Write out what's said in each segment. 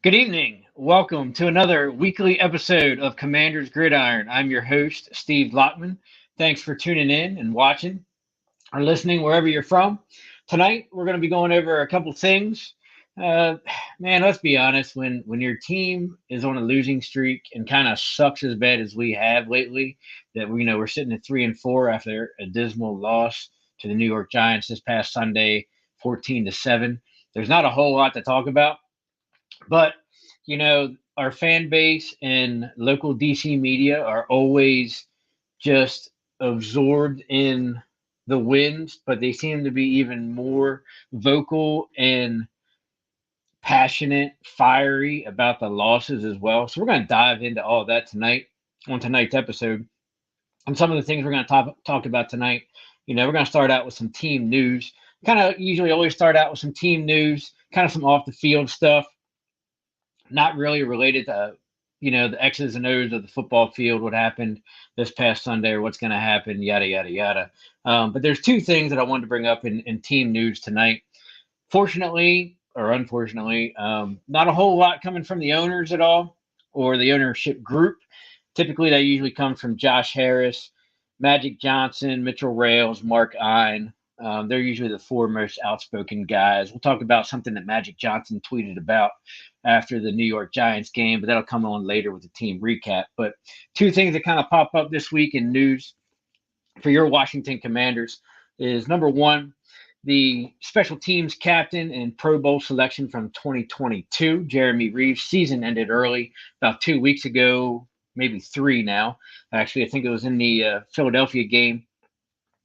Good evening. Welcome to another weekly episode of Commander's Gridiron. I'm your host, Steve Lockman. Thanks for tuning in and watching or listening wherever you're from. Tonight, we're going to be going over a couple things. Uh, Man, let's be honest. When your team is on a losing streak and kind of sucks as bad as we have lately, that we're sitting at 3-4 after a dismal loss to the New York Giants this past Sunday, 14-7. There's not a whole lot to talk about. But, our fan base and local DC media are always just absorbed in the wins, but they seem to be even more vocal and passionate, fiery about the losses as well. So we're going to dive into all of that tonight on tonight's episode. And some of the things we're going to talk about tonight, we're going to start out with some team news. Kind of usually always start out with some team news, kind of some off the field stuff, not really related to the X's and O's of the football field, what happened this past Sunday or what's going to happen, yada yada yada. But there's two things that I wanted to bring up in team news tonight. Fortunately or unfortunately, not a whole lot coming from the owners at all or the ownership group. Typically they usually come from Josh Harris, Magic Johnson, Mitchell Rales, Mark Ein. They're usually the four most outspoken guys. We'll talk about something that Magic Johnson tweeted about after the New York Giants game, but that'll come on later with the team recap. But two things that kind of pop up this week in news for your Washington Commanders is number one, the special teams captain and Pro Bowl selection from 2022, Jeremy Reaves. Season ended early about 2 weeks ago, maybe three now. Actually, I think it was in the Philadelphia game.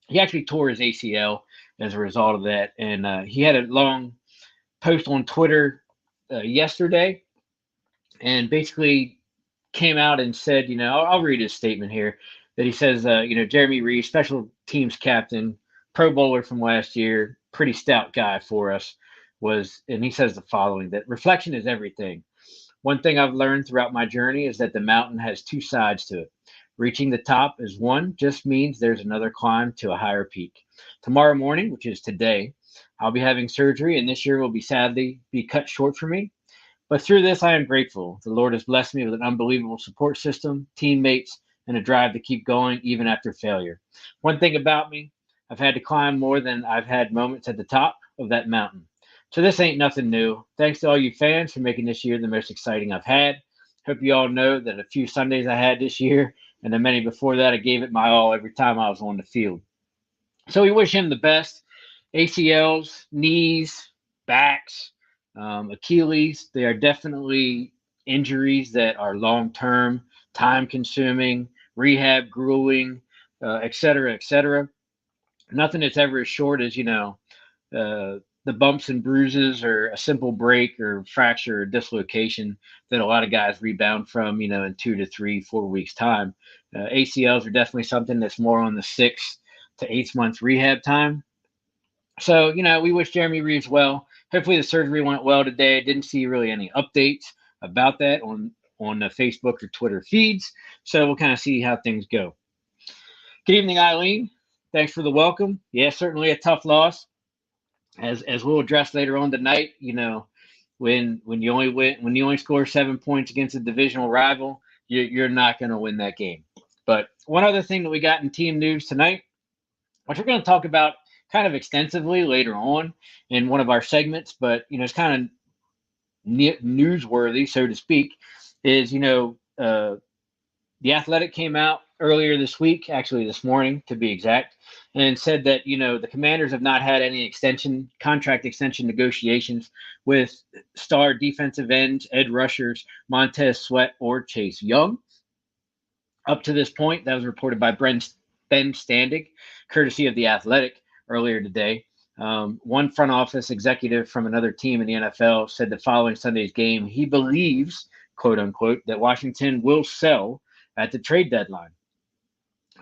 He actually tore his ACL as a result of that. And he had a long post on Twitter yesterday and basically came out and said, I'll read his statement here, that he says, Jeremy Reaves, special teams captain, Pro Bowler from last year, pretty stout guy for us, and he says the following, that reflection is everything. One thing I've learned throughout my journey is that the mountain has two sides to it. Reaching the top is one just means there's another climb to a higher peak. Tomorrow morning, which is today, I'll be having surgery, and this year will sadly be cut short for me. But through this, I am grateful. The Lord has blessed me with an unbelievable support system, teammates, and a drive to keep going even after failure. One thing about me, I've had to climb more than I've had moments at the top of that mountain. So this ain't nothing new. Thanks to all you fans for making this year the most exciting I've had. Hope you all know that a few Sundays I had this year, and the many before that, I gave it my all every time I was on the field. So we wish him the best. ACLs, knees, backs, Achilles, they are definitely injuries that are long-term, time-consuming, rehab, grueling, et cetera, et cetera. Nothing that's ever as short as, the bumps and bruises or a simple break or fracture or dislocation that a lot of guys rebound from, in 2 to 3, 4 weeks time. ACLs are definitely something that's more on the 6 to 8 months rehab time. So, we wish Jeremy Reaves well. Hopefully the surgery went well today. I didn't see really any updates about that on the Facebook or Twitter feeds. So we'll kind of see how things go. Good evening, Eileen. Thanks for the welcome. Yeah, certainly a tough loss. As we'll address later on tonight, when you only score 7 points against a divisional rival, you're not going to win that game. But one other thing that we got in team news tonight, which we're going to talk about kind of extensively later on in one of our segments, but it's kind of newsworthy, so to speak, is The Athletic came out earlier this week, actually this morning to be exact, and said that the Commanders have not had any contract extension negotiations with star defensive ends, edge rushers Montez Sweat or Chase Young. Up to this point, that was reported by Ben Standig, courtesy of The Athletic earlier today. One front office executive from another team in the NFL said that following Sunday's game, he believes, quote unquote, that Washington will sell at the trade deadline.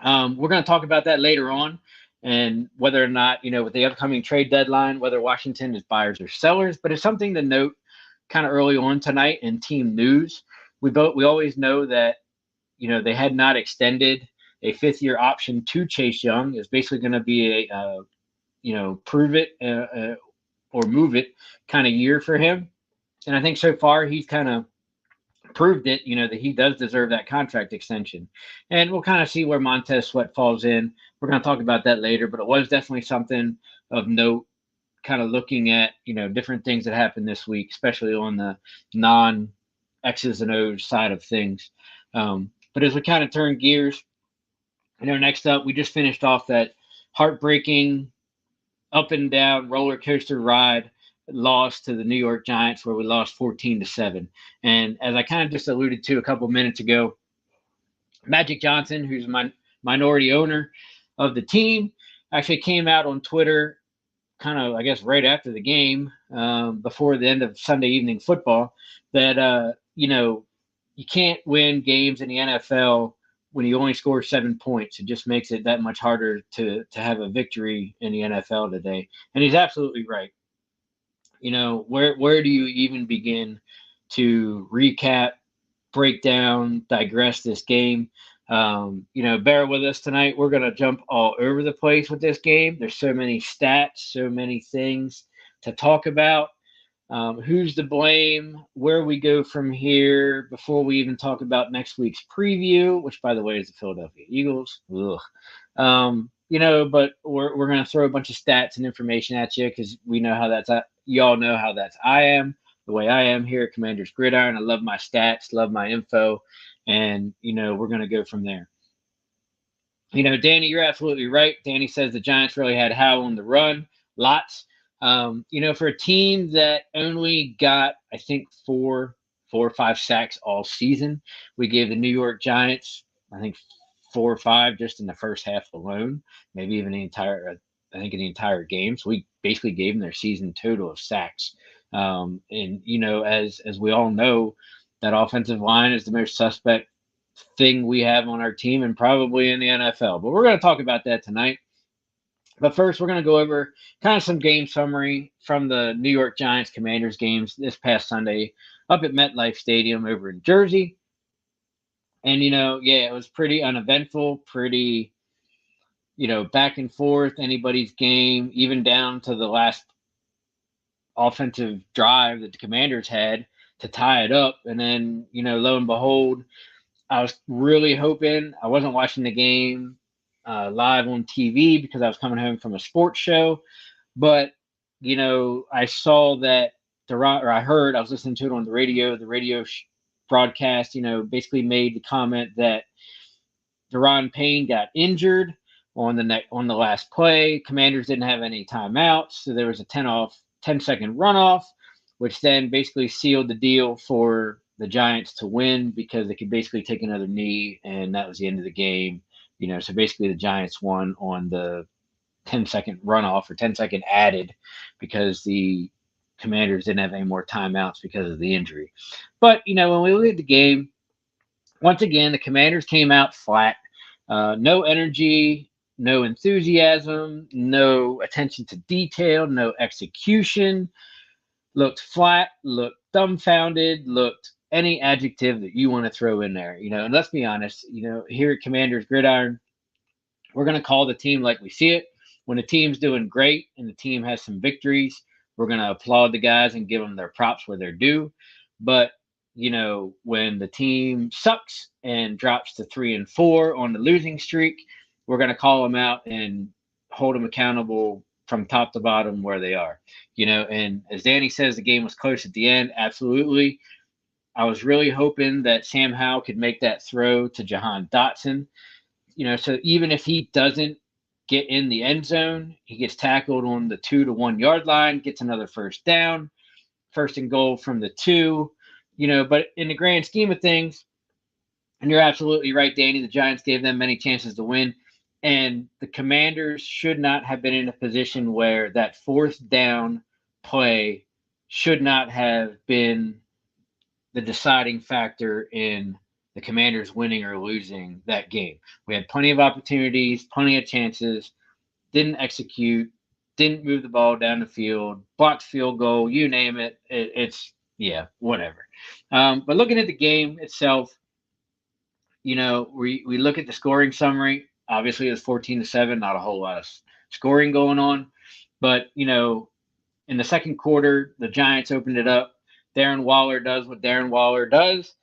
We're going to talk about that later on, and whether or not, with the upcoming trade deadline, whether Washington is buyers or sellers. But it's something to note kind of early on tonight in team news. We always know that, they had not extended a fifth-year option to Chase Young. It's basically going to be a, prove it or move it kind of year for him. And I think so far he's kind of proved it, that he does deserve that contract extension. And we'll kind of see where Montez Sweat falls in. We're going to talk about that later, but it was definitely something of note, kind of looking at, different things that happened this week, especially on the non X's and O's side of things. But as we kind of turn gears, next up, we just finished off that heartbreaking up and down roller coaster ride loss to the New York Giants, where we lost 14-7. And as I kind of just alluded to a couple minutes ago, Magic Johnson, who's my minority owner of the team, actually came out on Twitter kind of, I guess, right after the game, before the end of Sunday evening football, that, you can't win games in the NFL when you only score 7 points. It just makes it that much harder to have a victory in the NFL today. And he's absolutely right. Where do you even begin to recap, break down, digress this game? Bear with us tonight. We're going to jump all over the place with this game. There's so many stats, so many things to talk about. Who's to blame, where we go from here before we even talk about next week's preview, which, by the way, is the Philadelphia Eagles. But we're going to throw a bunch of stats and information at you because we know how that's at. Y'all know how that's the way I am here at Commander's Gridiron. I love my stats, love my info, and, we're going to go from there. Danny, you're absolutely right. Danny says the Giants really had Howell on the run, lots. For a team that only got, I think, four or five sacks all season, we gave the New York Giants, I think, 4 or 5 just in the first half alone, maybe even in the entire game. So we basically gave them their season total of sacks. And, as we all know, that offensive line is the most suspect thing we have on our team and probably in the NFL. But we're going to talk about that tonight. But first, we're going to go over kind of some game summary from the New York Giants Commanders games this past Sunday up at MetLife Stadium over in Jersey. And, it was pretty uneventful, pretty, back and forth, anybody's game, even down to the last offensive drive that the Commanders had to tie it up. And then, lo and behold, I was really hoping, I wasn't watching the game live on TV because I was coming home from a sports show. But, I saw that I was listening to it on the radio broadcast, basically made the comment that Daron Payne got injured on the last play. Commanders didn't have any timeouts, so there was a 10-second runoff, which then basically sealed the deal for the Giants to win because they could basically take another knee, and that was the end of the game. So basically the Giants won on the 10-second runoff or 10-second added because the Commanders didn't have any more timeouts because of the injury. But, when we look at the game, once again, the Commanders came out flat. No energy, no enthusiasm, no attention to detail, no execution. Looked flat, looked dumbfounded, looked any adjective that you want to throw in there. And let's be honest, here at Commander's Gridiron, we're going to call the team like we see it. When the team's doing great and the team has some victories, we're going to applaud the guys and give them their props where they're due. But, when the team sucks and drops to 3-4 on the losing streak, we're going to call them out and hold them accountable from top to bottom where they are. And as Danny says, the game was close at the end. Absolutely. I was really hoping that Sam Howell could make that throw to Jahan Dotson. So even if he doesn't get in the end zone, he gets tackled on the 2 to 1 yard line, gets another first down, first and goal from the 2, but in the grand scheme of things, and you're absolutely right, Danny, the Giants gave them many chances to win. And the Commanders should not have been in a position where that fourth down play should not have been the deciding factor in the Commanders winning or losing that game. We had plenty of opportunities, plenty of chances, didn't execute, didn't move the ball down the field, blocked field goal, you name it. It's, yeah, whatever. But looking at the game itself, we look at the scoring summary. Obviously, it was 14-7, not a whole lot of scoring going on. But, in the second quarter, the Giants opened it up. Darren Waller does what Darren Waller does.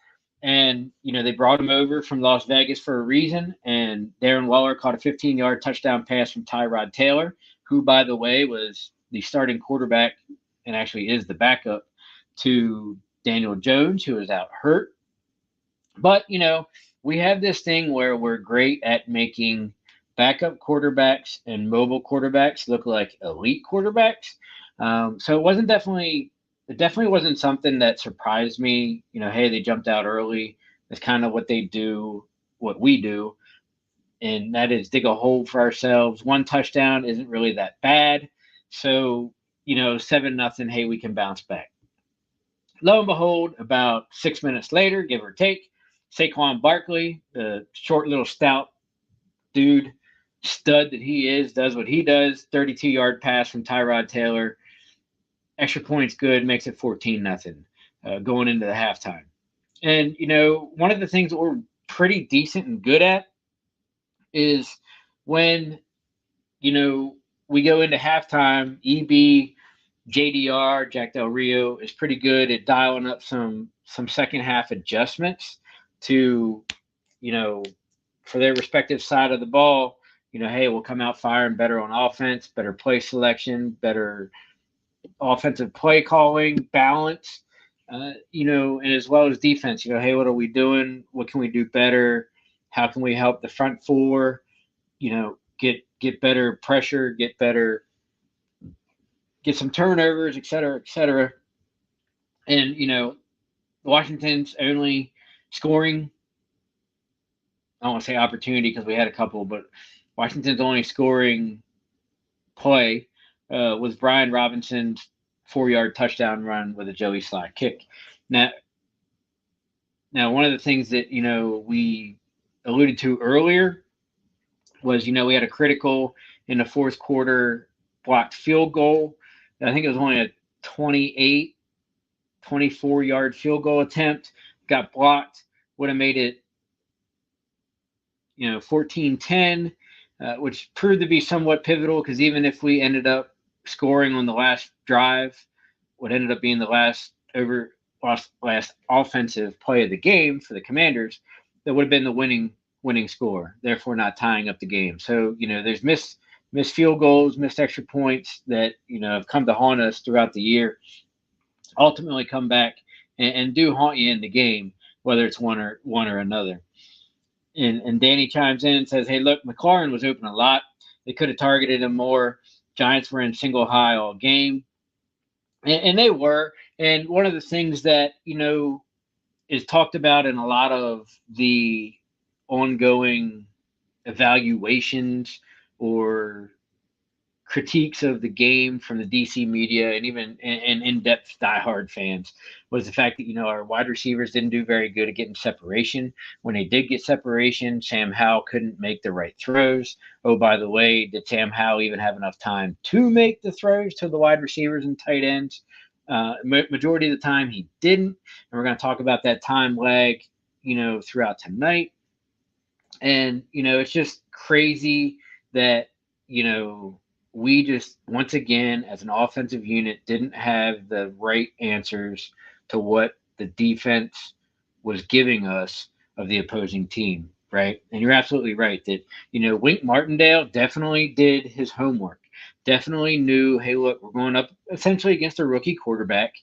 And, they brought him over from Las Vegas for a reason. And Darren Waller caught a 15-yard touchdown pass from Tyrod Taylor, who, by the way, was the starting quarterback and actually is the backup to Daniel Jones, who is out hurt. But, we have this thing where we're great at making backup quarterbacks and mobile quarterbacks look like elite quarterbacks. So it definitely wasn't something that surprised me. Hey, they jumped out early. That's kind of what they do, what we do. And that is dig a hole for ourselves. One touchdown isn't really that bad. So, 7-0, hey, we can bounce back. Lo and behold, about 6 minutes later, give or take, Saquon Barkley, the short little stout dude, stud that he is, does what he does. 32-yard pass from Tyrod Taylor. Extra points good, makes it 14-0 going into the halftime. And, one of the things that we're pretty decent and good at is when, we go into halftime, EB, JDR, Jack Del Rio is pretty good at dialing up some second half adjustments to, for their respective side of the ball. Hey, we'll come out firing better on offense, better play selection, better offensive play calling, balance, and as well as defense. Hey, what are we doing? What can we do better? How can we help the front four? Get better pressure, get some turnovers, et cetera, et cetera. And Washington's only scoring, I don't want to say opportunity because we had a couple, but Washington's only scoring play was Brian Robinson's 4-yard touchdown run with a Joey Slye kick. Now, one of the things that, we alluded to earlier was, we had a critical in the fourth quarter blocked field goal. I think it was only a 24-yard field goal attempt, got blocked, would have made it, 14-10, which proved to be somewhat pivotal because even if we ended up scoring on the last drive, what ended up being the last offensive play of the game for the Commanders, that would have been the winning score, therefore not tying up the game. So, there's missed field goals, missed extra points that, have come to haunt us throughout the year, ultimately come back and do haunt you in the game, whether it's one or another. And Danny chimes in and says, hey, look, McLaurin was open a lot. They could have targeted him more. Giants were in single high all game. And they were. And one of the things that, is talked about in a lot of the ongoing evaluations or critiques of the game from the DC media and even in-depth diehard fans was the fact that, our wide receivers didn't do very good at getting separation. When they did get separation, Sam Howell couldn't make the right throws. Oh, by the way, did Sam Howell even have enough time to make the throws to the wide receivers and tight ends? Majority of the time he didn't. And we're going to talk about that time lag, throughout tonight. And, it's just crazy that, we just, once again, as an offensive unit, didn't have the right answers to what the defense was giving us of the opposing team, right? And you're absolutely right that, Wink Martindale definitely did his homework, definitely knew, hey, look, we're going up essentially against a rookie quarterback,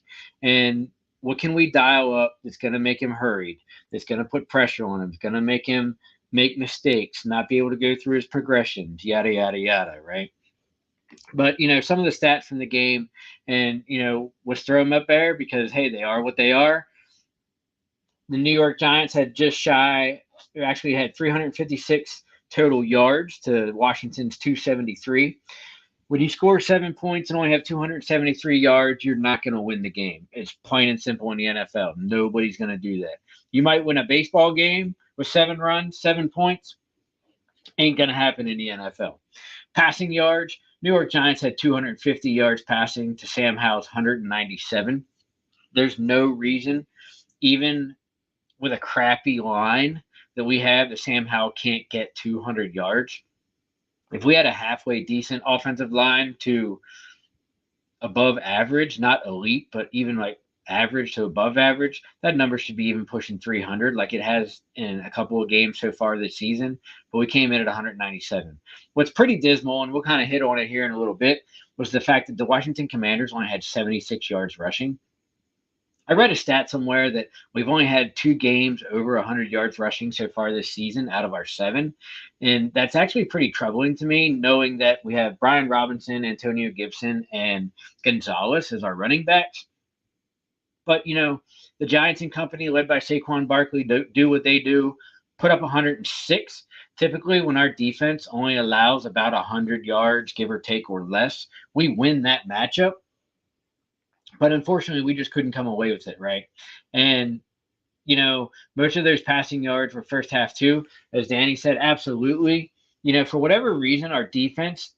and what can we dial up that's going to make him hurried, that's going to put pressure on him, that's going to make him make mistakes, not be able to go through his progressions, yada, yada, yada, right? But, some of the stats from the game and, let's throw them up there because, hey, they are what they are. The New York Giants had actually had 356 total yards to Washington's 273. When you score 7 points and only have 273 yards, you're not going to win the game. It's plain and simple in the NFL. Nobody's going to do that. You might win a baseball game with 7 runs, 7 points. Ain't going to happen in the NFL. Passing yards, New York Giants had 250 yards passing to Sam Howell's 197. There's no reason, even with a crappy line that we have, that Sam Howell can't get 200 yards. If we had a halfway decent offensive line to above average, not elite, but even like average to above average, that number should be even pushing 300 like it has in a couple of games so far this season. But we came in at 197. What's pretty dismal, and we'll kind of hit on it here in a little bit, was the fact that the Washington Commanders only had 76 yards rushing. I read a stat somewhere that we've only had 2 games over 100 yards rushing so far this season out of our 7. And that's actually pretty troubling to me, knowing that we have Brian Robinson, Antonio Gibson, and Gonzalez as our running backs. But, the Giants and company, led by Saquon Barkley, do what they do, put up 106. Typically, when our defense only allows about 100 yards, give or take, or less, we win that matchup. But unfortunately, we just couldn't come away with it, right? And, most of those passing yards were first half too. As Danny said, absolutely. For whatever reason, our defense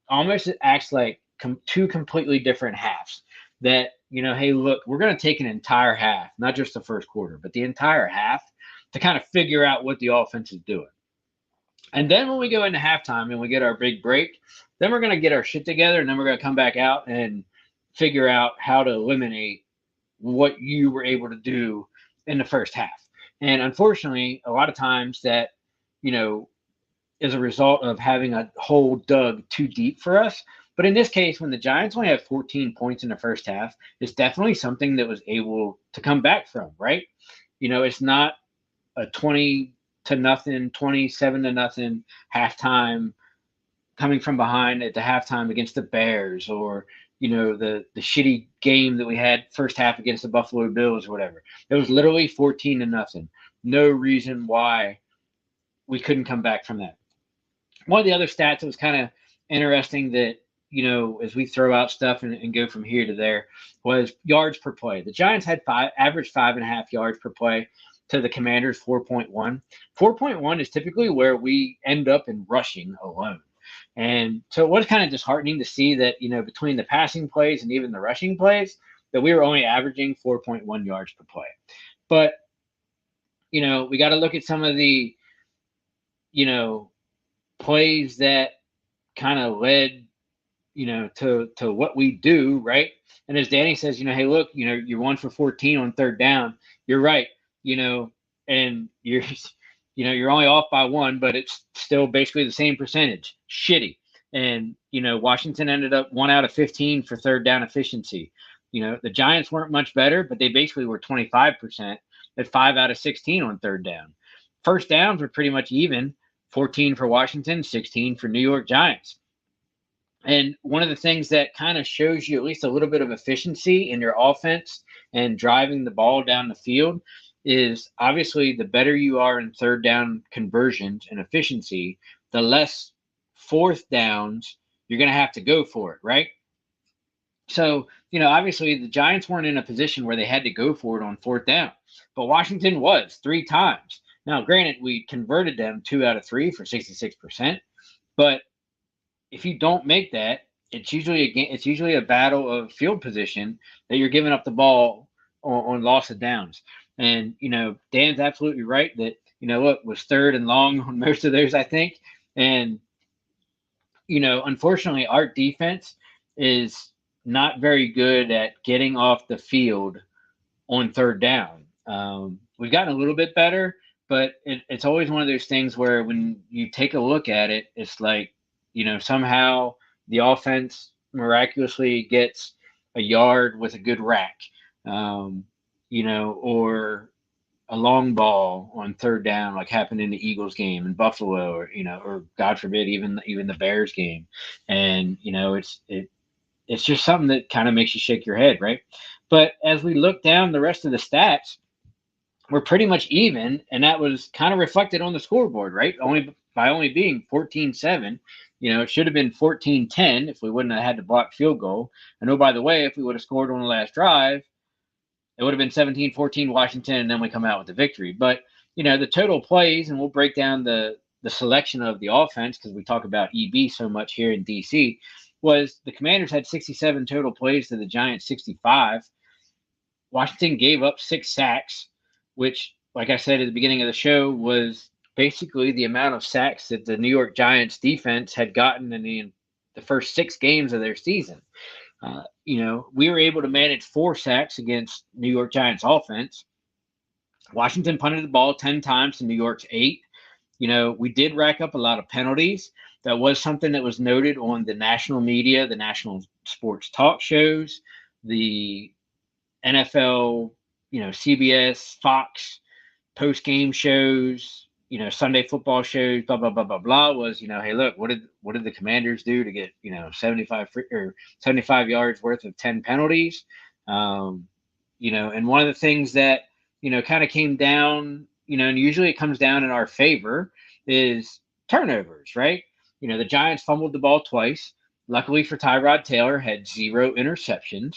almost acts like 2 completely different halves. That, hey, look, we're going to take an entire half, not just the first quarter, but the entire half to kind of figure out what the offense is doing. And then when we go into halftime and we get our big break, then we're going to get our shit together, and then we're going to come back out and figure out how to eliminate what you were able to do in the first half. And unfortunately, a lot of times that, is a result of having a hole dug too deep for us. But in this case, when the Giants only have 14 points in the first half, it's definitely something that was able to come back from, right? It's not a 20-0, 27-0 halftime coming from behind at the halftime against the Bears, or the shitty game that we had first half against the Buffalo Bills or whatever. It was literally 14-0. No reason why we couldn't come back from that. One of the other stats that was kind of interesting that, as we throw out stuff and go from here to there, was yards per play. The Giants had average 5.5 yards per play to the Commanders 4.1. 4.1 is typically where we end up in rushing alone. And so it was kind of disheartening to see that, between the passing plays and even the rushing plays, that we were only averaging 4.1 yards per play. But, we got to look at some of the, plays that kind of led, to what we do, right? And as Danny says, hey, look, you're 1 for 14 on third down. You're right, and you're – you're only off by 1, but it's still basically the same percentage. Shitty. And, Washington ended up 1 out of 15 for third down efficiency. The Giants weren't much better, but they basically were 25% at 5 out of 16 on third down. First downs were pretty much even, 14 for Washington, 16 for New York Giants. And one of the things that kind of shows you at least a little bit of efficiency in your offense and driving the ball down the field is obviously the better you are in third down conversions and efficiency, the less fourth downs you're going to have to go for it, right? So, obviously the Giants weren't in a position where they had to go for it on fourth down, but Washington was 3 times. Now, granted, we converted them 2 out of 3 for 66%, but if you don't make that, it's usually a battle of field position that you're giving up the ball on loss of downs. And, Dan's absolutely right that, look, was third and long on most of those, I think. And, unfortunately, our defense is not very good at getting off the field on third down. We've gotten a little bit better, but it's always one of those things where when you take a look at it, it's like, somehow the offense miraculously gets a yard with a good rack. Or a long ball on third down, like happened in the Eagles game in Buffalo, or God forbid, even the Bears game. And, it's just something that kind of makes you shake your head, right? But as we look down the rest of the stats, we're pretty much even, and that was kind of reflected on the scoreboard, right? Only by only being 14-7. It should have been 14-10 if we wouldn't have had to block field goal. And oh, by the way, if we would have scored on the last drive, it would have been 17-14 Washington, and then we come out with the victory. But, the total plays, and we'll break down the selection of the offense because we talk about EB so much here in DC, was the Commanders had 67 total plays to the Giants 65. Washington gave up 6 sacks, which, like I said at the beginning of the show, was basically the amount of sacks that the New York Giants defense had gotten in the first 6 games of their season. We were able to manage 4 sacks against New York Giants offense. Washington punted the ball 10 times to New York's 8. We did rack up a lot of penalties. That was something that was noted on the national media, the national sports talk shows, the NFL, CBS, Fox post-game shows, Sunday football shows, blah, blah, blah, blah, blah, was, hey, look, what did the Commanders do to get, 75 yards worth of 10 penalties? And one of the things that, kind of came down, and usually it comes down in our favor, is turnovers, right? The Giants fumbled the ball twice. Luckily for Tyrod Taylor, had 0 interceptions,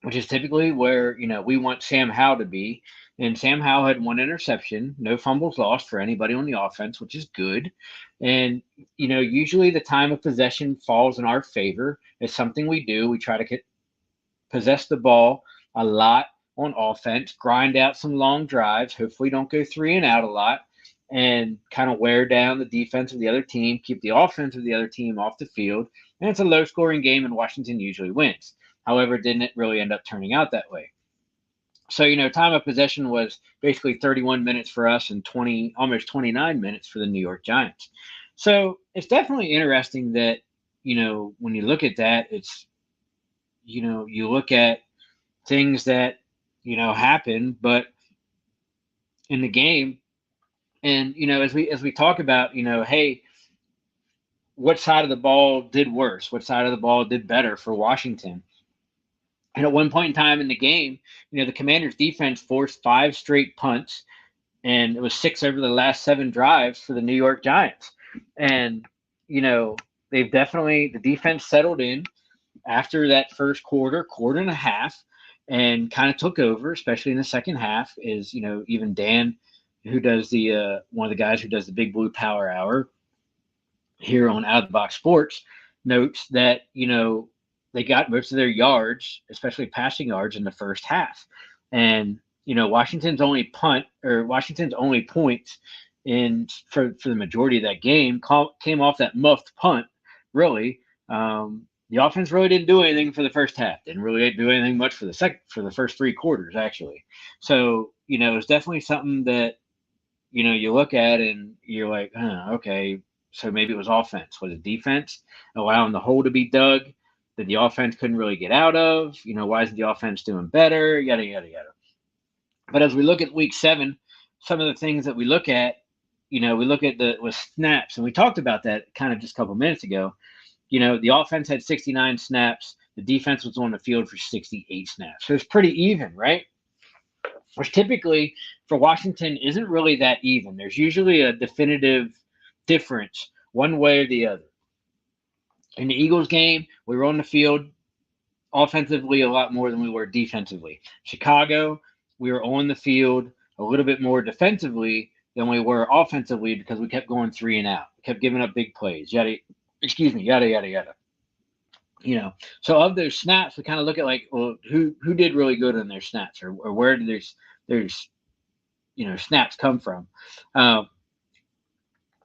which is typically where, we want Sam Howell to be. And Sam Howell had 1 interception, no fumbles lost for anybody on the offense, which is good. And, usually the time of possession falls in our favor. It's something we do. We try to possess the ball a lot on offense, grind out some long drives, hopefully don't go 3 and out a lot, and kind of wear down the defense of the other team, keep the offense of the other team off the field. And it's a low-scoring game, and Washington usually wins. However, it didn't really end up turning out that way. So, time of possession was basically 31 minutes for us and almost 29 minutes for the New York Giants. So it's definitely interesting that, when you look at that, it's, you look at things that, happen, but in the game, and, as we talk about, hey, what side of the ball did worse? What side of the ball did better for Washington? And at one point in time in the game, the Commanders defense forced 5 straight punts, and it was 6 over the last 7 drives for the New York Giants. And, the defense settled in after that first quarter and a half, and kind of took over, especially in the second half. Is, even Dan, who does the one of the guys who does the Big Blue Power Hour here on Out of the Box Sports, notes that, they got most of their yards, especially passing yards, in the first half. And, Washington's only points for the majority of that game came off that muffed punt, really. The offense really didn't do anything for the first half. Didn't really do anything much for the first 3 quarters, actually. So, it's definitely something that, you look at and you're like, okay, so maybe it was offense. Was it defense allowing the hole to be dug that the offense couldn't really get out of? Why isn't the offense doing better? Yada, yada, yada. But as we look at week 7, some of the things that we look at, we look at with snaps, and we talked about that kind of just a couple minutes ago. The offense had 69 snaps. The defense was on the field for 68 snaps. So it's pretty even, right? Which typically for Washington isn't really that even. There's usually a definitive difference one way or the other. In the Eagles game, we were on the field offensively a lot more than we were defensively. Chicago, we were on the field a little bit more defensively than we were offensively because we kept going 3 and out. We kept giving up big plays. Yada, yada, yada. So of those snaps, we kind of look at who did really good on their snaps, or where did there's snaps come from, and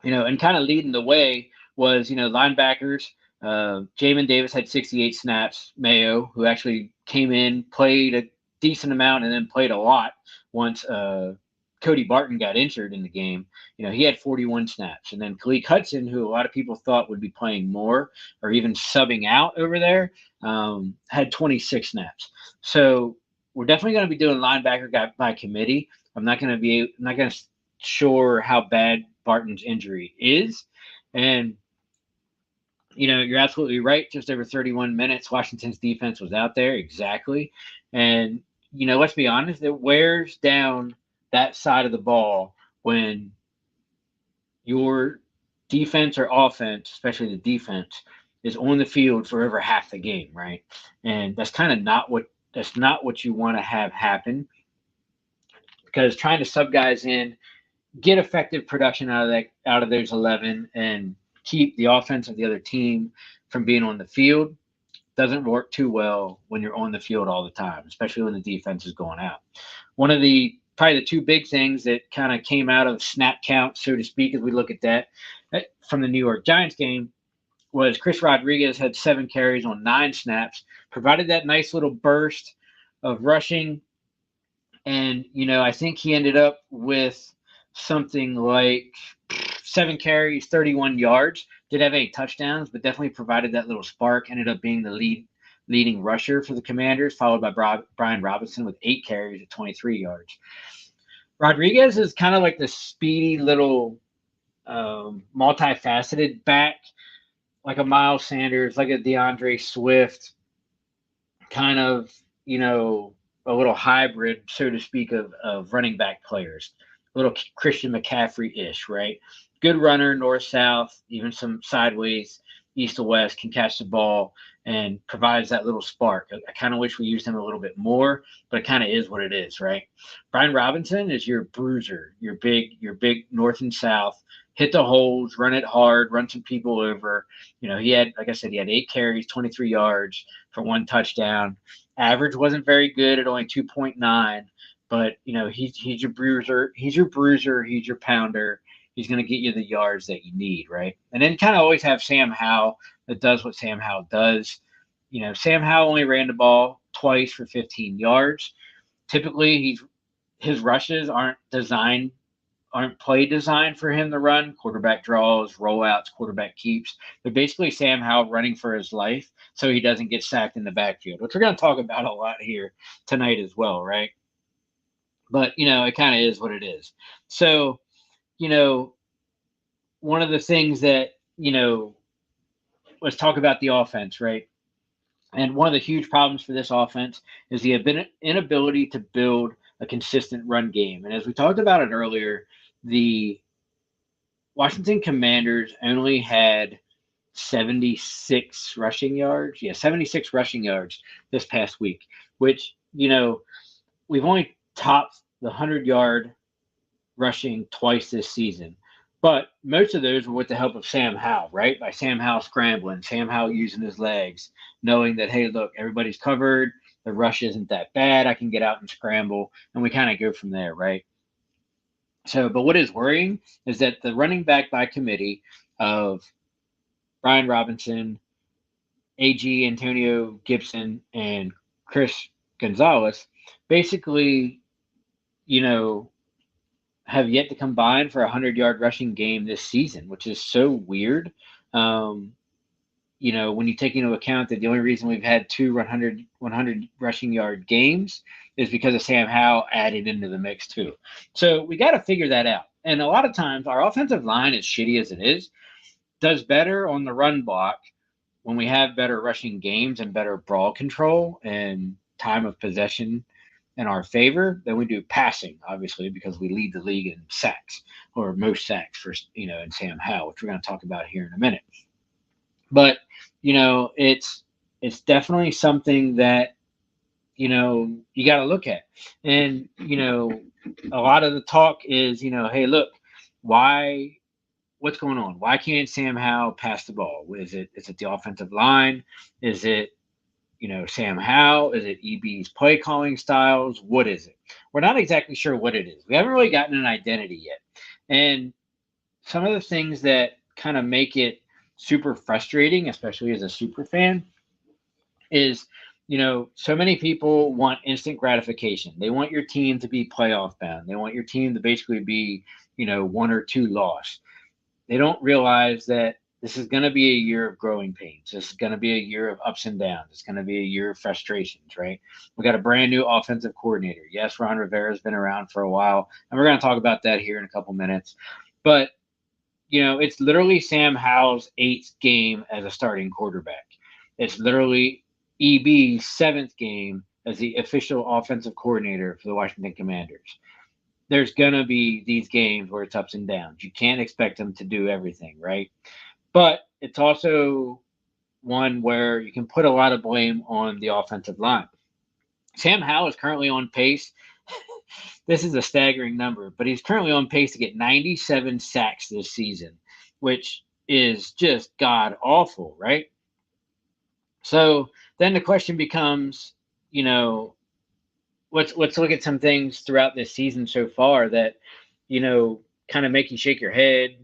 kind of leading the way was linebackers. Jamin Davis had 68 snaps. Mayo, who actually came in, played a decent amount, and then played a lot once Cody Barton got injured in the game. He had 41 snaps. And then Khaleke Hudson, who a lot of people thought would be playing more or even subbing out over there, had 26 snaps. So we're definitely going to be doing linebacker by committee. I'm not going to sure how bad Barton's injury is. And, you're absolutely right. Just over 31 minutes, Washington's defense was out there. Exactly. And, let's be honest, it wears down that side of the ball when, your defense or offense, especially the defense, is on the field for over half the game, right? And that's kind of not what you want to have happen, because trying to sub guys in, get effective production out of those 11, and keep the offense of the other team from being on the field doesn't work too well when you're on the field all the time, especially when the defense is going out. One of the probably the two big things that kind of came out of snap count, so to speak, as we look at that from the New York Giants game, was Chris Rodriguez had 7 carries on 9 snaps, provided that nice little burst of rushing. And, I think he ended up with something like 7 carries, 31 yards. Did have 8 touchdowns, but definitely provided that little spark. Ended up being the leading rusher for the Commanders, followed by Brian Robinson with 8 carries at 23 yards. Rodriguez is kind of like the speedy little multifaceted back, like a Miles Sanders, like a DeAndre Swift, kind of, a little hybrid, so to speak, of running back players. A little Christian McCaffrey-ish, right? Good runner, north-south, even some sideways, east to west, can catch the ball and provides that little spark. I kind of wish we used him a little bit more, but it kind of is what it is, right? Brian Robinson is your bruiser, your big north and south. Hit the holes, run it hard, run some people over. He had, like I said, he had 8 carries, 23 yards for 1 touchdown. Average wasn't very good at only 2.9, but he's your bruiser, he's your pounder. He's going to get you the yards that you need, right? And then kind of always have Sam Howell that does what Sam Howell does. Sam Howell only ran the ball twice for 15 yards. Typically, his rushes aren't play designed for him to run. Quarterback draws, rollouts, quarterback keeps. They're basically Sam Howell running for his life so he doesn't get sacked in the backfield, which we're going to talk about a lot here tonight as well, right? But, it kind of is what it is. So, one of the things that, let's talk about the offense, right? And one of the huge problems for this offense is the inability to build a consistent run game. And as we talked about it earlier, the Washington Commanders only had 76 rushing yards. Yeah, 76 rushing yards this past week, which, we've only topped the 100-yard rushing twice this season. But most of those were with the help of Sam Howell, right? By Sam Howell scrambling, Sam Howell using his legs, knowing that, hey, look, everybody's covered. The rush isn't that bad. I can get out and scramble. And we kind of go from there, right? So, but what is worrying is that the running back by committee of Brian Robinson, AG Antonio Gibson, and Chris Gonzalez basically, have yet to combine for a 100-yard rushing game this season, which is so weird. When you take into account that the only reason we've had 2 100 rushing yard games is because of Sam Howell added into the mix too. So we got to figure that out. And a lot of times our offensive line, as shitty as it is, does better on the run block when we have better rushing games and better ball control and time of possession in our favor than we do passing, obviously, because we lead the league in sacks, or most sacks for, in Sam Howell, which we're going to talk about here in a minute. But, it's definitely something that, you got to look at. And, a lot of the talk is, hey, look, what's going on? Why can't Sam Howell pass the ball? Is it the offensive line? Is it, Sam Howell? Is it EB's play calling styles? What is it? We're not exactly sure what it is. We haven't really gotten an identity yet. And some of the things that kind of make it super frustrating, especially as a super fan, is, so many people want instant gratification. They want your team to be playoff bound. They want your team to basically be, 1 or 2 loss. They don't realize that this is going to be a year of growing pains. This is going to be a year of ups and downs. It's going to be a year of frustrations, right? We got a brand new offensive coordinator. Yes, Ron Rivera's been around for a while, and we're going to talk about that here in a couple minutes. But, it's literally Sam Howell's 8th game as a starting quarterback. It's literally EB's 7th game as the official offensive coordinator for the Washington Commanders. there's going to be these games where it's ups and downs. You can't expect them to do everything, right? But it's also one where you can put a lot of blame on the offensive line. Sam Howell is currently on pace. This is a staggering number, but he's currently on pace to get 97 sacks this season, which is just god awful, right? So then the question becomes, you know, let's look at some things throughout this season so far that, kind of make you shake your head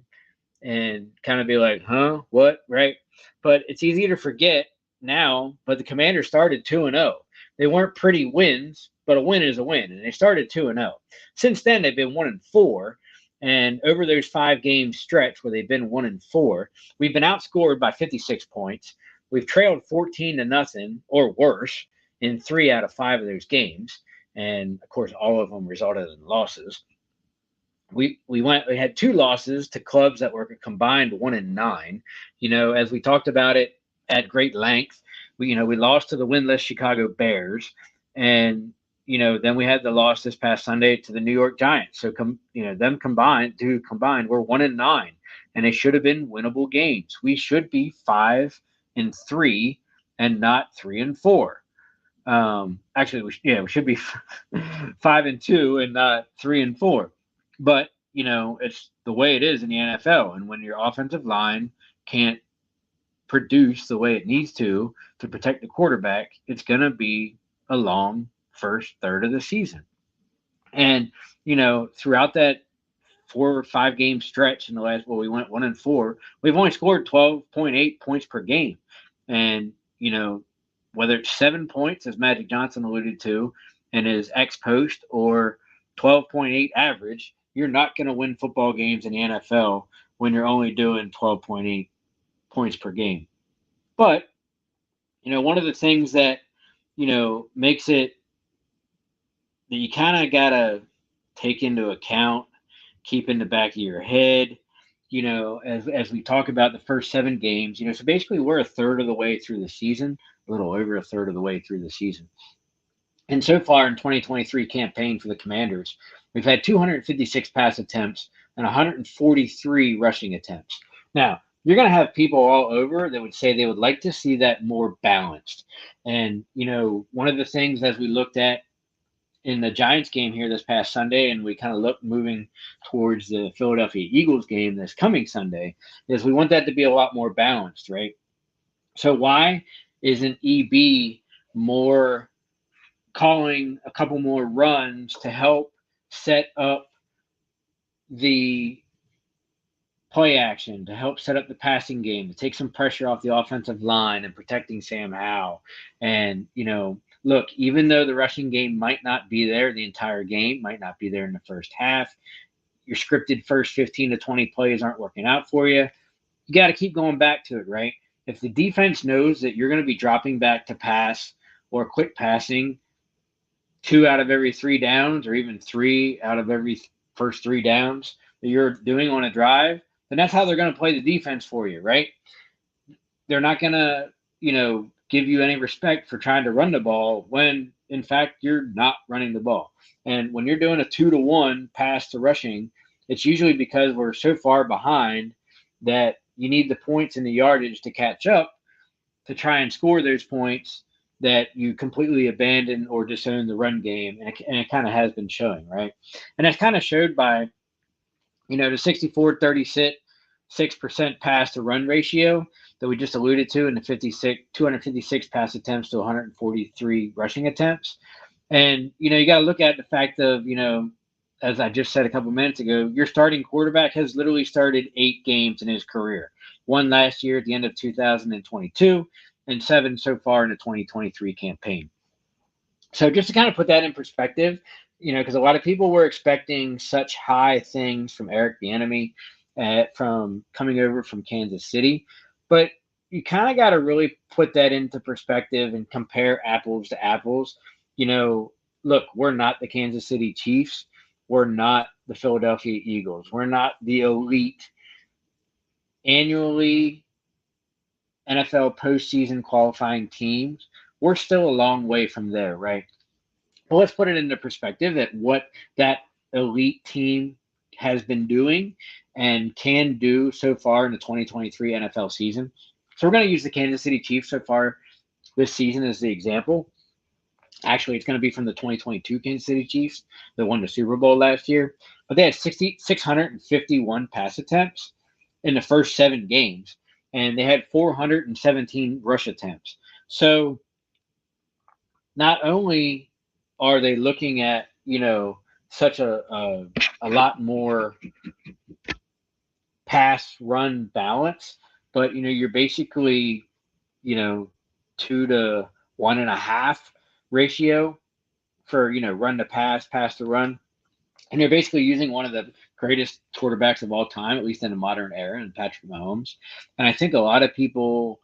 and kind of be like, huh, what, right? But it's easy to forget now. But the Commanders started 2-0. They weren't pretty wins, but a win is a win, and they started 2-0. Since then, they've been 1-4, and over those 5 game stretch where they've been 1-4, we've been outscored by 56 points. We've trailed 14-0 or worse in 3 out of 5 of those games, and of course, all of them resulted in losses. We had 2 losses to clubs that were combined 1-9. As we talked about it at great length, we lost to the winless Chicago Bears, and then we had the loss this past Sunday to the New York Giants. So them combined, we're 1-9, and they should have been winnable games. We should be 5-3 and not 3-4. Actually, we should be 5-2 and not 3-4. But it's the way it is in the NFL, and when your offensive line can't produce the way it needs to protect the quarterback, it's going to be a long first third of the season. And throughout that 4 or 5 game stretch in the last, we went 1-4. We've only scored 12.8 points per game, and whether it's 7 points, as Magic Johnson alluded to in his ex post, or 12.8 average, you're not going to win football games in the NFL when you're only doing 12.8 points per game. But, one of the things that, makes it that you kind of got to take into account, keep in the back of your head, as we talk about the first 7 games, so basically we're a third of the way through the season, a little over a third of the way through the season. And so far in 2023 campaign for the Commanders, we've had 256 pass attempts and 143 rushing attempts. Now, you're going to have people all over that would say they would like to see that more balanced. And, one of the things as we looked at in the Giants game here this past Sunday, and we kind of look moving towards the Philadelphia Eagles game this coming Sunday, is we want that to be a lot more balanced, right? So why isn't EB more calling a couple more runs to help set up the play action, to help set up the passing game, to take some pressure off the offensive line and protecting Sam Howell? And, look, even though the rushing game might not be there the entire game, might not be there in the first half, your scripted first 15 to 20 plays aren't working out for you. You got to keep going back to it, right? If the defense knows that you're going to be dropping back to pass or quick passing 2 out of every 3 downs, or even 3 out of every first 3 downs that you're doing on a drive, then that's how they're going to play the defense for you, right? They're not going to, give you any respect for trying to run the ball when, in fact, you're not running the ball. And when you're doing a 2-to-1 pass to rushing, it's usually because we're so far behind that you need the points and the yardage to catch up to try and score those points, that you completely abandon or disown the run game. And it kind of has been showing, right? And that's kind of showed by, the 64-36% pass to run ratio that we just alluded to, in the 256 pass attempts to 143 rushing attempts. And, you got to look at the fact of, as I just said a couple minutes ago, your starting quarterback has literally started 8 games in his career. 1 last year at the end of 2022, and 7 so far in the 2023 campaign. So just to kind of put that in perspective, because a lot of people were expecting such high things from Eric Bieniemy from coming over from Kansas City, but you kind of got to really put that into perspective and compare apples to apples. Look, we're not the Kansas City Chiefs. We're not the Philadelphia Eagles. We're not the elite annually NFL postseason qualifying teams. We're still a long way from there, right? Well, let's put it into perspective at what that elite team has been doing and can do so far in the 2023 NFL season. So we're going to use the Kansas City Chiefs so far this season as the example. Actually, it's going to be from the 2022 Kansas City Chiefs that won the Super Bowl last year. But they had 651 pass attempts in the first 7 games, and they had 417 rush attempts. So not only are they looking at, such a lot more pass run balance, but, you're basically, 2 to 1.5 ratio for, run to pass to run. And they're basically using one of the greatest quarterbacks of all time, at least in the modern era, in Patrick Mahomes. And I think a lot of people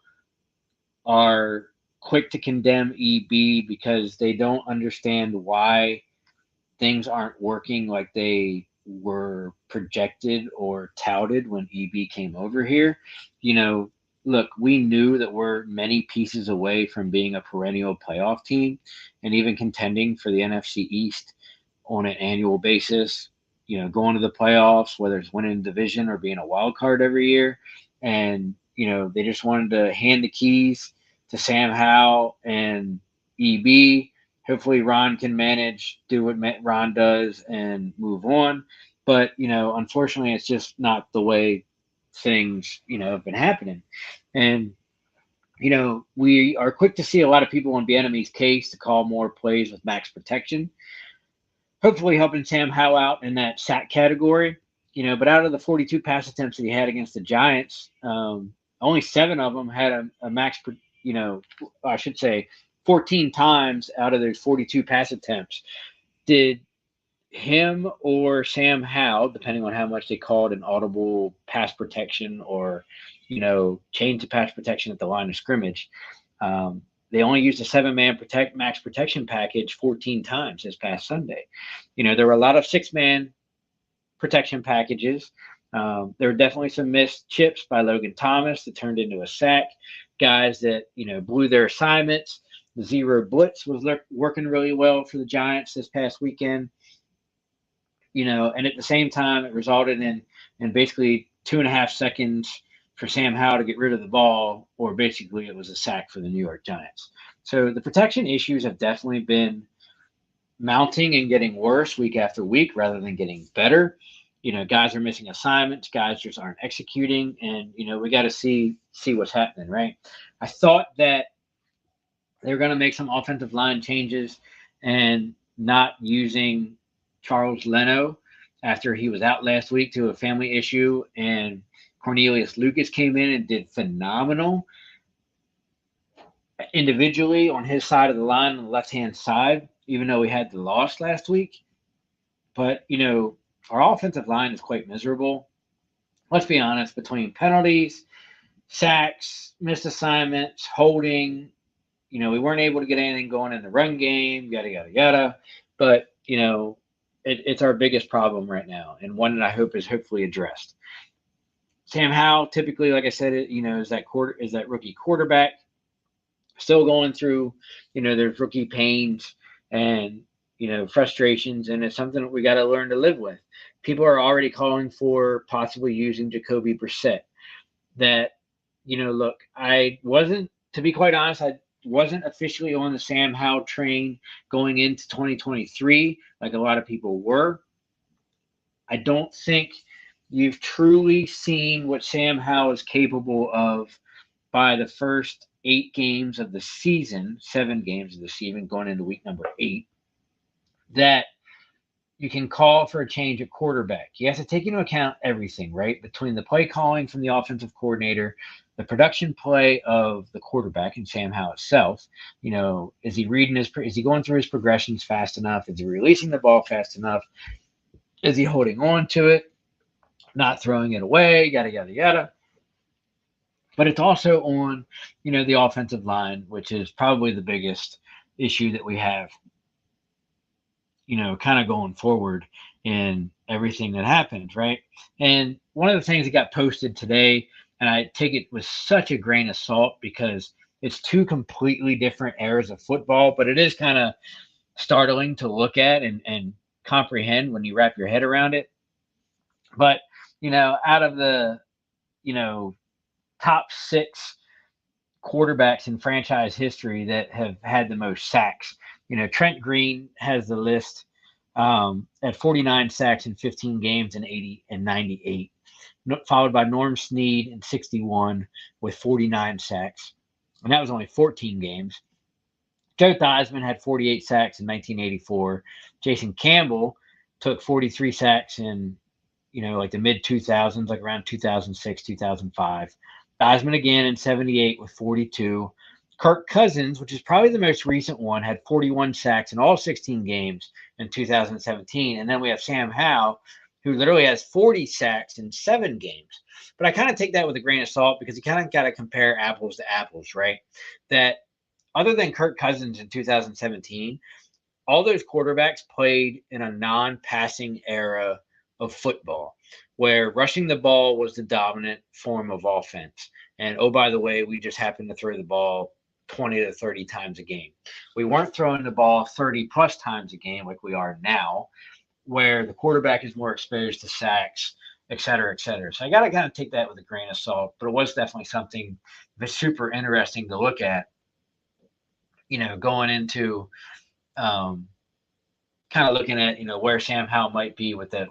are quick to condemn EB because they don't understand why things aren't working like they were projected or touted when EB came over here. Look, we knew that we're many pieces away from being a perennial playoff team and even contending for the NFC East on an annual basis, going to the playoffs, whether it's winning division or being a wild card every year. And, they just wanted to hand the keys to Sam Howell and EB. Hopefully Ron can manage, do what Ron does and move on. But, unfortunately, it's just not the way things, have been happening. And, we are quick to see a lot of people on Bieniemy's case to call more plays with max protection, hopefully helping Sam Howell out in that sack category. But out of the 42 pass attempts that he had against the Giants, only 7 of them had a max, I should say 14 times out of those 42 pass attempts did him or Sam Howell, depending on how much they called an audible pass protection or, change to pass protection at the line of scrimmage. They only used a 7-man max protection package 14 times this past Sunday. There were a lot of 6-man protection packages. There were definitely some missed chips by Logan Thomas that turned into a sack. Guys that, blew their assignments. The zero blitz was working really well for the Giants this past weekend. And at the same time, it resulted in basically 2.5 seconds for Sam Howell to get rid of the ball, or basically it was a sack for the New York Giants. So the protection issues have definitely been mounting and getting worse week after week rather than getting better. Guys are missing assignments, guys just aren't executing, and we got to see what's happening, right? I thought that they were going to make some offensive line changes and not using Charles Leno after he was out last week to a family issue, and Cornelius Lucas came in and did phenomenal individually on his side of the line on the left-hand side, even though we had the loss last week. But, our offensive line is quite miserable. Let's be honest, between penalties, sacks, missed assignments, holding, we weren't able to get anything going in the run game, yada, yada, yada. But, it's our biggest problem right now, and one that I hope is hopefully addressed. Sam Howell, typically, like I said, is that rookie quarterback, still going through, there's rookie pains and, frustrations, and it's something that we got to learn to live with. People are already calling for possibly using Jacoby Brissett. That, look, to be quite honest, I wasn't officially on the Sam Howell train going into 2023 like a lot of people were. I don't think you've truly seen what Sam Howell is capable of by the first 8 games of the season, 7 games of the season, going into week number 8, that you can call for a change at quarterback. You have to take into account everything, right? Between the play calling from the offensive coordinator, the production play of the quarterback and Sam Howell itself. Is he going through his progressions fast enough? Is he releasing the ball fast enough? Is he holding on to it, not throwing it away, yada, yada, yada. But it's also on, the offensive line, which is probably the biggest issue that we have, kind of going forward in everything that happens, right? And one of the things that got posted today, and I take it with such a grain of salt because it's 2 completely different eras of football, but it is kind of startling to look at and comprehend when you wrap your head around it. But, out of the, you know, top 6 quarterbacks in franchise history that have had the most sacks, Trent Green has the list at 49 sacks in 15 games in 80 and 98, followed by Norm Snead in 61 with 49 sacks. And that was only 14 games. Joe Theismann had 48 sacks in 1984. Jason Campbell took 43 sacks in, like the mid 2000s, like around 2006, 2005. Theismann again in 78 with 42. Kirk Cousins, which is probably the most recent one, had 41 sacks in all 16 games in 2017. And then we have Sam Howell, who literally has 40 sacks in 7 games. But I kind of take that with a grain of salt because you kind of got to compare apples to apples, right? That other than Kirk Cousins in 2017, all those quarterbacks played in a non-passing era of football where rushing the ball was the dominant form of offense. And oh, by the way, we just happened to throw the ball 20 to 30 times a game. We weren't throwing the ball 30 plus times a game like we are now, where the quarterback is more exposed to sacks, et cetera, et cetera. So I got to kind of take that with a grain of salt, but it was definitely something that's super interesting to look at, going into kind of looking at, where Sam Howell might be with that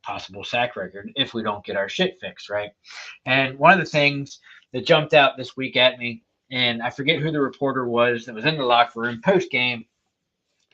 possible sack record if we don't get our shit fixed, right? And one of the things that jumped out this week at me, and I forget who the reporter was that was in the locker room post game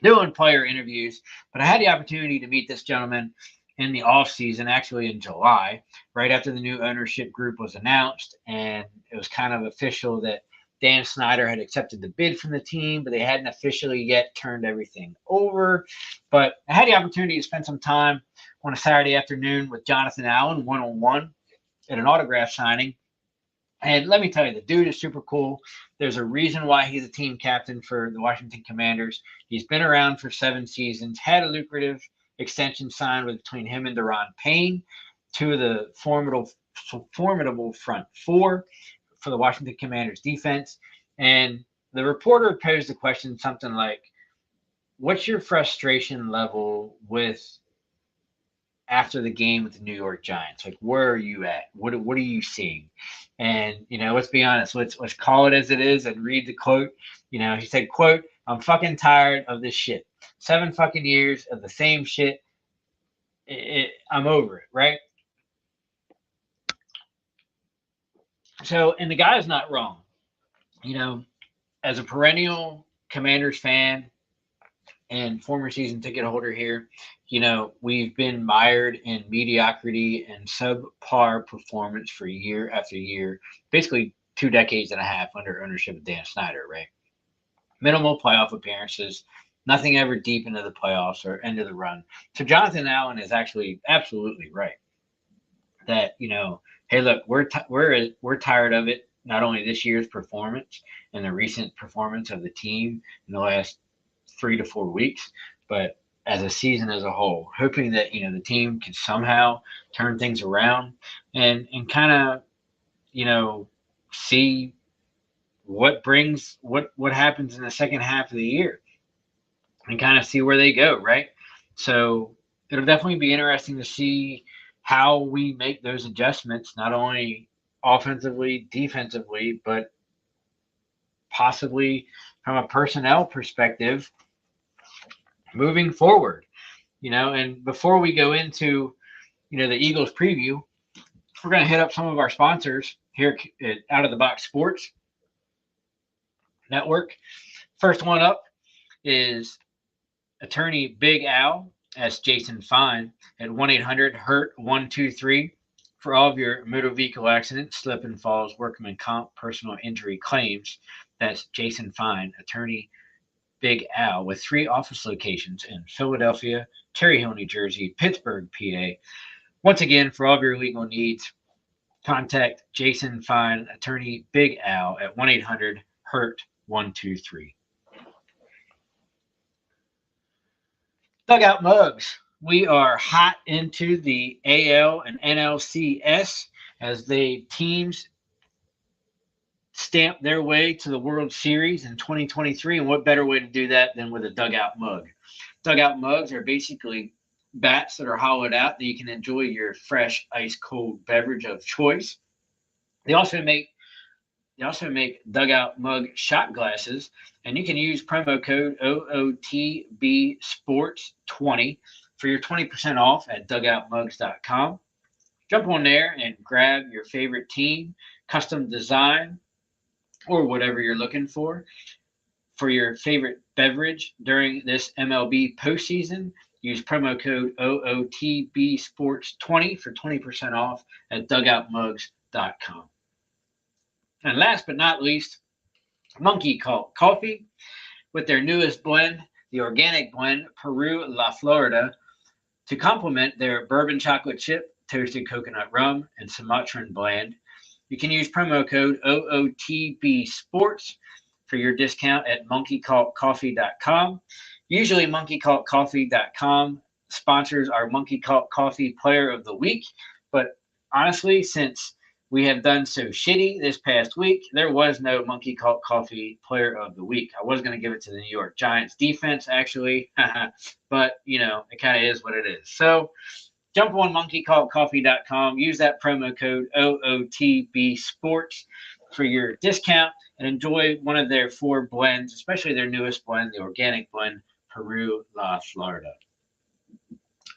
doing player interviews, but I had the opportunity to meet this gentleman in the off season, actually in July, right after the new ownership group was announced, and it was kind of official that Dan Snyder had accepted the bid from the team, but they hadn't officially yet turned everything over. But I had the opportunity to spend some time on a Saturday afternoon with Jonathan Allen one-on-one at an autograph signing. And let me tell you, the dude is super cool. There's a reason why he's a team captain for the Washington Commanders. He's been around for 7 seasons, had a lucrative extension signed between him and Daron Payne, 2 of the formidable front 4 for the Washington Commanders defense. And the reporter posed a question, something like, what's your frustration level with after the game with the New York Giants? Like, where are you at? What are you seeing? And, let's be honest, let's call it as it is and read the quote. He said, quote, "I'm fucking tired of this shit. 7 fucking years of the same shit. I'm over it," right? So, and the guy's not wrong. As a perennial Commanders fan and former season ticket holder here, we've been mired in mediocrity and subpar performance for year after year, basically 2 decades and a half under ownership of Dan Snyder, right? Minimal playoff appearances, nothing ever deep into the playoffs or end of the run. So Jonathan Allen is actually absolutely right that, hey, look, we're tired of it. Not only this year's performance and the recent performance of the team in the last 3 to 4 weeks, but as a season as a whole, hoping that the team can somehow turn things around and kind of see what happens in the second half of the year and kind of see where they go, right? So it'll definitely be interesting to see how we make those adjustments, not only offensively, defensively, but possibly from a personnel perspective moving forward. And before we go into the Eagles preview, we're going to hit up some of our sponsors here at Out of the Box Sports Network. First one up is attorney Big Al. That's Jason Fine at 1-800-HURT-123 for all of your motor vehicle accidents, slip and falls, workman comp, personal injury claims. That's Jason Fine, attorney Big Al, with 3 office locations in Philadelphia, Cherry Hill, New Jersey, Pittsburgh, PA. Once again, for all of your legal needs, contact Jason Fine, attorney Big Al at 1-800-HURT-123. Dugout Mugs. We are hot into the AL and NLCS as the teams stamp their way to the World Series in 2023. And what better way to do that than with a dugout mug? Dugout mugs are basically bats that are hollowed out that you can enjoy your fresh, ice cold beverage of choice. They also make dugout mug shot glasses, and you can use promo code OOTB Sports 20 for your 20% off at dugoutmugs.com. Jump on there and grab your favorite team, custom design, or whatever you're looking for your favorite beverage during this MLB postseason. Use promo code OOTB Sports 20 for 20% off at dugoutmugs.com. And last but not least, Monkey Cult Coffee with their newest blend, the organic blend Peru La Florida, to complement their bourbon chocolate chip, toasted coconut rum, and Sumatran blend. You can use promo code OOTB Sports for your discount at monkeycultcoffee.com. Usually monkeycultcoffee.com sponsors our Monkey Cult Coffee Player of the Week, but honestly, since we have done so shitty this past week, there was no Monkey Cult Coffee Player of the Week. I was going to give it to the New York Giants defense, actually, but, it kind of is what it is. So jump on monkeycultcoffee.com, use that promo code OOTB Sports for your discount, and enjoy one of their 4 blends, especially their newest blend, the organic blend, Peru La Florida.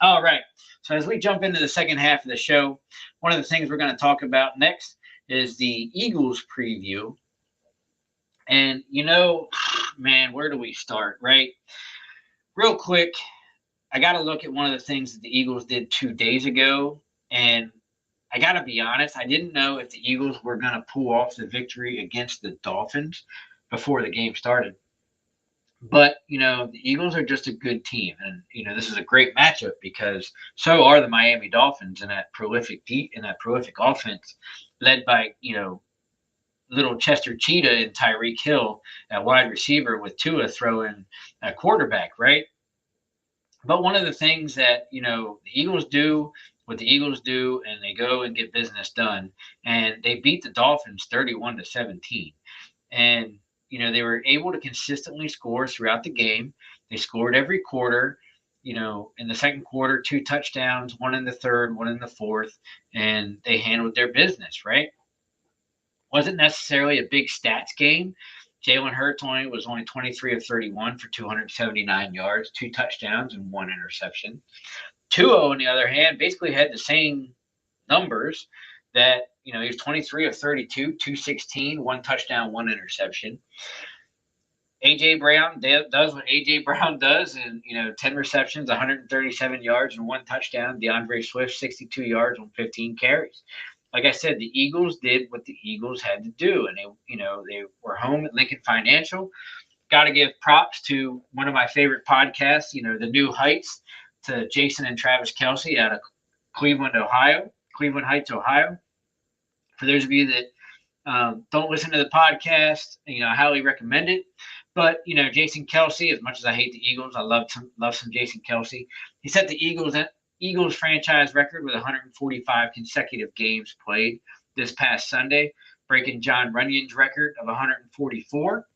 All right. So as we jump into the second half of the show, one of the things we're going to talk about next is the Eagles preview. And, man, where do we start, right? Real quick, I got to look at one of the things that the Eagles did 2 days ago. And I got to be honest, I didn't know if the Eagles were going to pull off the victory against the Dolphins before the game started. But, the Eagles are just a good team. And, this is a great matchup because so are the Miami Dolphins in that prolific offense led by, little Chester Cheetah and Tyreek Hill at wide receiver with Tua throwing at quarterback, right? But one of the things that, the Eagles do what the Eagles do, and they go and get business done. And they beat the Dolphins 31-17. And, they were able to consistently score throughout the game. They scored every quarter, in the second quarter, 2 touchdowns, 1 in the third, 1 in the fourth, and they handled their business, right? Wasn't necessarily a big stats game. Jalen Hurts was only 23 of 31 for 279 yards, 2 touchdowns, and 1 interception. Tua, on the other hand, basically had the same numbers that, he was 23 of 32, 216, 1 touchdown, 1 interception. A.J. Brown does what A.J. Brown does, and, 10 receptions, 137 yards, and 1 touchdown. DeAndre Swift, 62 yards on 15 carries. Like I said, the Eagles did what the Eagles had to do, and they were home at Lincoln Financial. Got to give props to one of my favorite podcasts, The New Heights, to Jason and Travis Kelce out of Cleveland Heights, Ohio. For those of you that don't listen to the podcast, I highly recommend it. But, Jason Kelce, as much as I hate the Eagles, I love some Jason Kelce. He set the Eagles franchise record with 145 consecutive games played this past Sunday, breaking John Runyon's record of 144.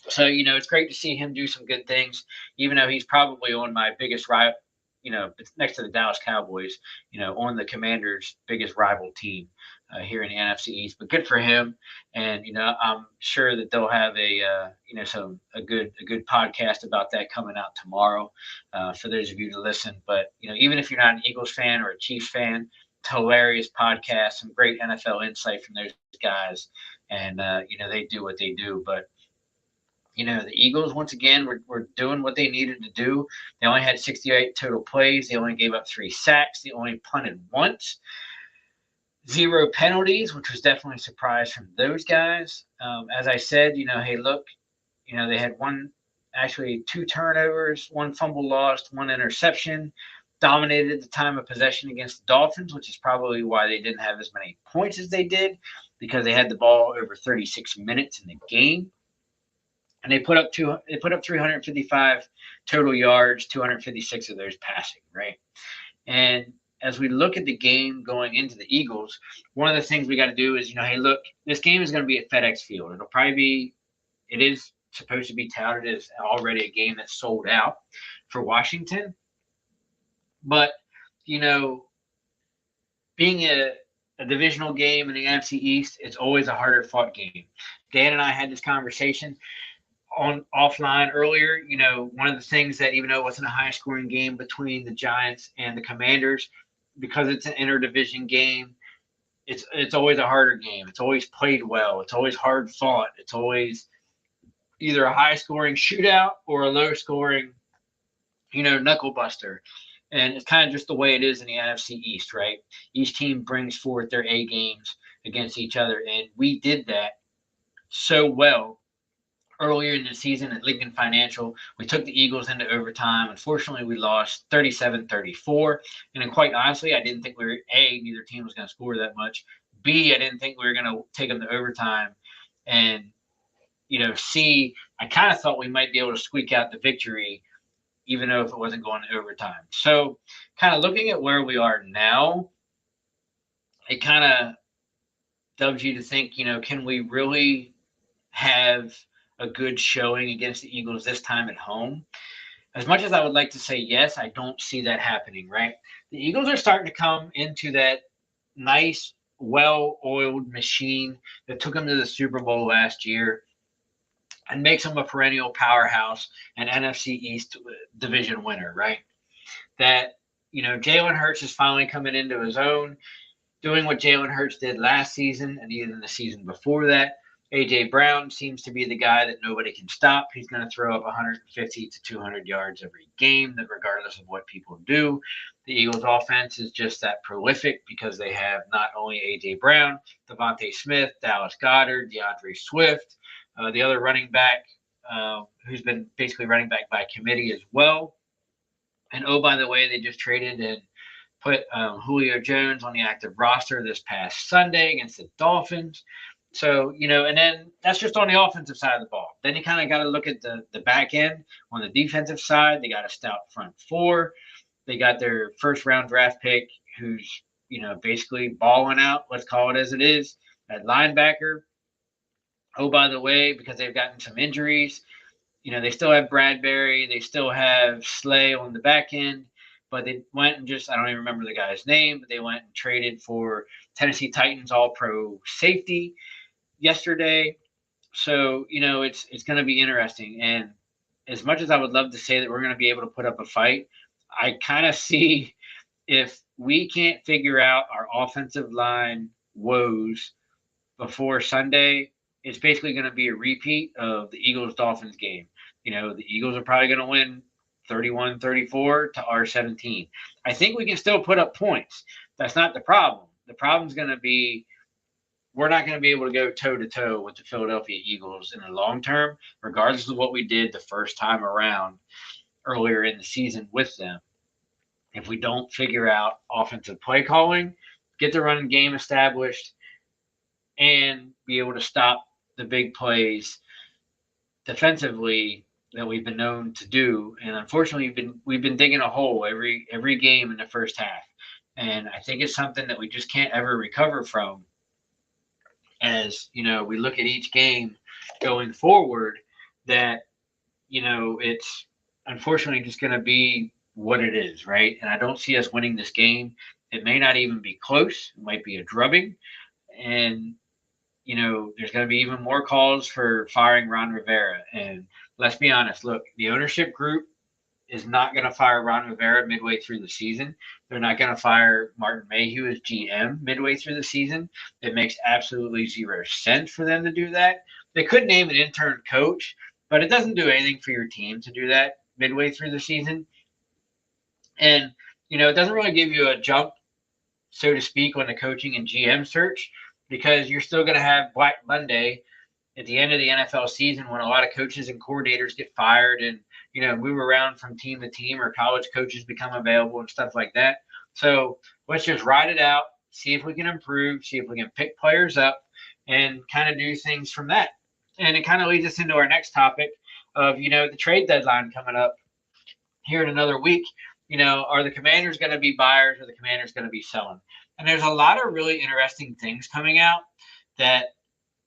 So, it's great to see him do some good things, even though he's probably on my biggest rival, next to the Dallas Cowboys, on the Commanders' biggest rival team here in the NFC East. But good for him. And, I'm sure that they'll have a good podcast about that coming out tomorrow for those of you to listen. But, even if you're not an Eagles fan or a Chiefs fan, it's a hilarious podcast, some great NFL insight from those guys. And, they do what they do. But, the Eagles, once again, were doing what they needed to do. They only had 68 total plays. They only gave up 3 sacks. They only punted once. 0 penalties, which was definitely a surprise from those guys. As I said, hey, look, they had 2 turnovers, 1 fumble lost, 1 interception. Dominated the time of possession against the Dolphins, which is probably why they didn't have as many points as they did, because they had the ball over 36 minutes in the game. And they put up 355 total yards, 256 of those passing, right? And as we look at the game going into the Eagles, one of the things we got to do is, hey, look, this game is going to be at FedEx Field. It is supposed to be touted as already a game that's sold out for Washington. But, you know, being a divisional game in the NFC East, it's always a harder fought game. Dan and I had this conversation on offline earlier. You know, one of the things that, even though it wasn't a high scoring game between the Giants and the Commanders, because it's an interdivision game, it's always a harder game. It's always played well. It's always hard fought. It's always either a high scoring shootout or a low scoring, knuckle buster. And it's kind of just the way it is in the NFC East, right? Each team brings forth their A games against each other. And we did that so well earlier in the season at Lincoln Financial. We took the Eagles into overtime. Unfortunately, we lost 37-34. And then quite honestly, I didn't think neither team was going to score that much. B, I didn't think we were going to take them to overtime. And, C, I kind of thought we might be able to squeak out the victory, even though if it wasn't going to overtime. So kind of looking at where we are now, it kind of dubs you to think, can we really have a good showing against the Eagles this time at home? As much as I would like to say yes, I don't see that happening, right? The Eagles are starting to come into that nice, well-oiled machine that took them to the Super Bowl last year and makes them a perennial powerhouse and NFC East division winner, right? That, Jalen Hurts is finally coming into his own, doing what Jalen Hurts did last season and even the season before that. A.J. Brown seems to be the guy that nobody can stop. He's going to throw up 150 to 200 yards every game, regardless of what people do. The Eagles' offense is just that prolific because they have not only A.J. Brown, Devontae Smith, Dallas Goedert, DeAndre Swift, the other running back who's been basically running back by committee as well. And, oh, by the way, they just traded and put Julio Jones on the active roster this past Sunday against the Dolphins. So, and then that's just on the offensive side of the ball. Then you kind of got to look at the back end. On the defensive side, they got a stout front four. They got their first-round draft pick who's, basically balling out, let's call it as it is, at linebacker. Oh, by the way, because they've gotten some injuries, they still have Bradbury. They still have Slay on the back end. But they went and I don't even remember the guy's name, but they went and traded for Tennessee Titans All-Pro safety yesterday. So, it's going to be interesting. And as much as I would love to say that we're going to be able to put up a fight, I kind of see if we can't figure out our offensive line woes before Sunday, it's basically going to be a repeat of the Eagles-Dolphins game. The Eagles are probably going to win 31-34 to our 17. I think we can still put up points. That's not the problem. The problem's going to be we're not going to be able to go toe-to-toe with the Philadelphia Eagles in the long term, regardless of what we did the first time around earlier in the season with them. If we don't figure out offensive play calling, get the running game established, and be able to stop the big plays defensively that we've been known to do. And unfortunately, we've been digging a hole every game in the first half. And I think it's something that we just can't ever recover from. As, we look at each game going forward, that, it's unfortunately just going to be what it is, right? And I don't see us winning this game. It may not even be close. It might be a drubbing. And, there's going to be even more calls for firing Ron Rivera. And let's be honest, look, the ownership group is not going to fire Ron Rivera midway through the season. They're not going to fire Martin Mayhew as GM midway through the season. It makes absolutely zero sense for them to do that. They could name an intern coach, but it doesn't do anything for your team to do that midway through the season. And, it doesn't really give you a jump, so to speak, on the coaching and GM search, because you're still going to have Black Monday at the end of the NFL season when a lot of coaches and coordinators get fired and, move around from team to team, or college coaches become available and stuff like that. So let's just ride it out, see if we can improve, see if we can pick players up, and kind of do things from that. And it kind of leads us into our next topic of, the trade deadline coming up here in another week. Are the Commanders going to be buyers or the Commanders going to be selling? And there's a lot of really interesting things coming out that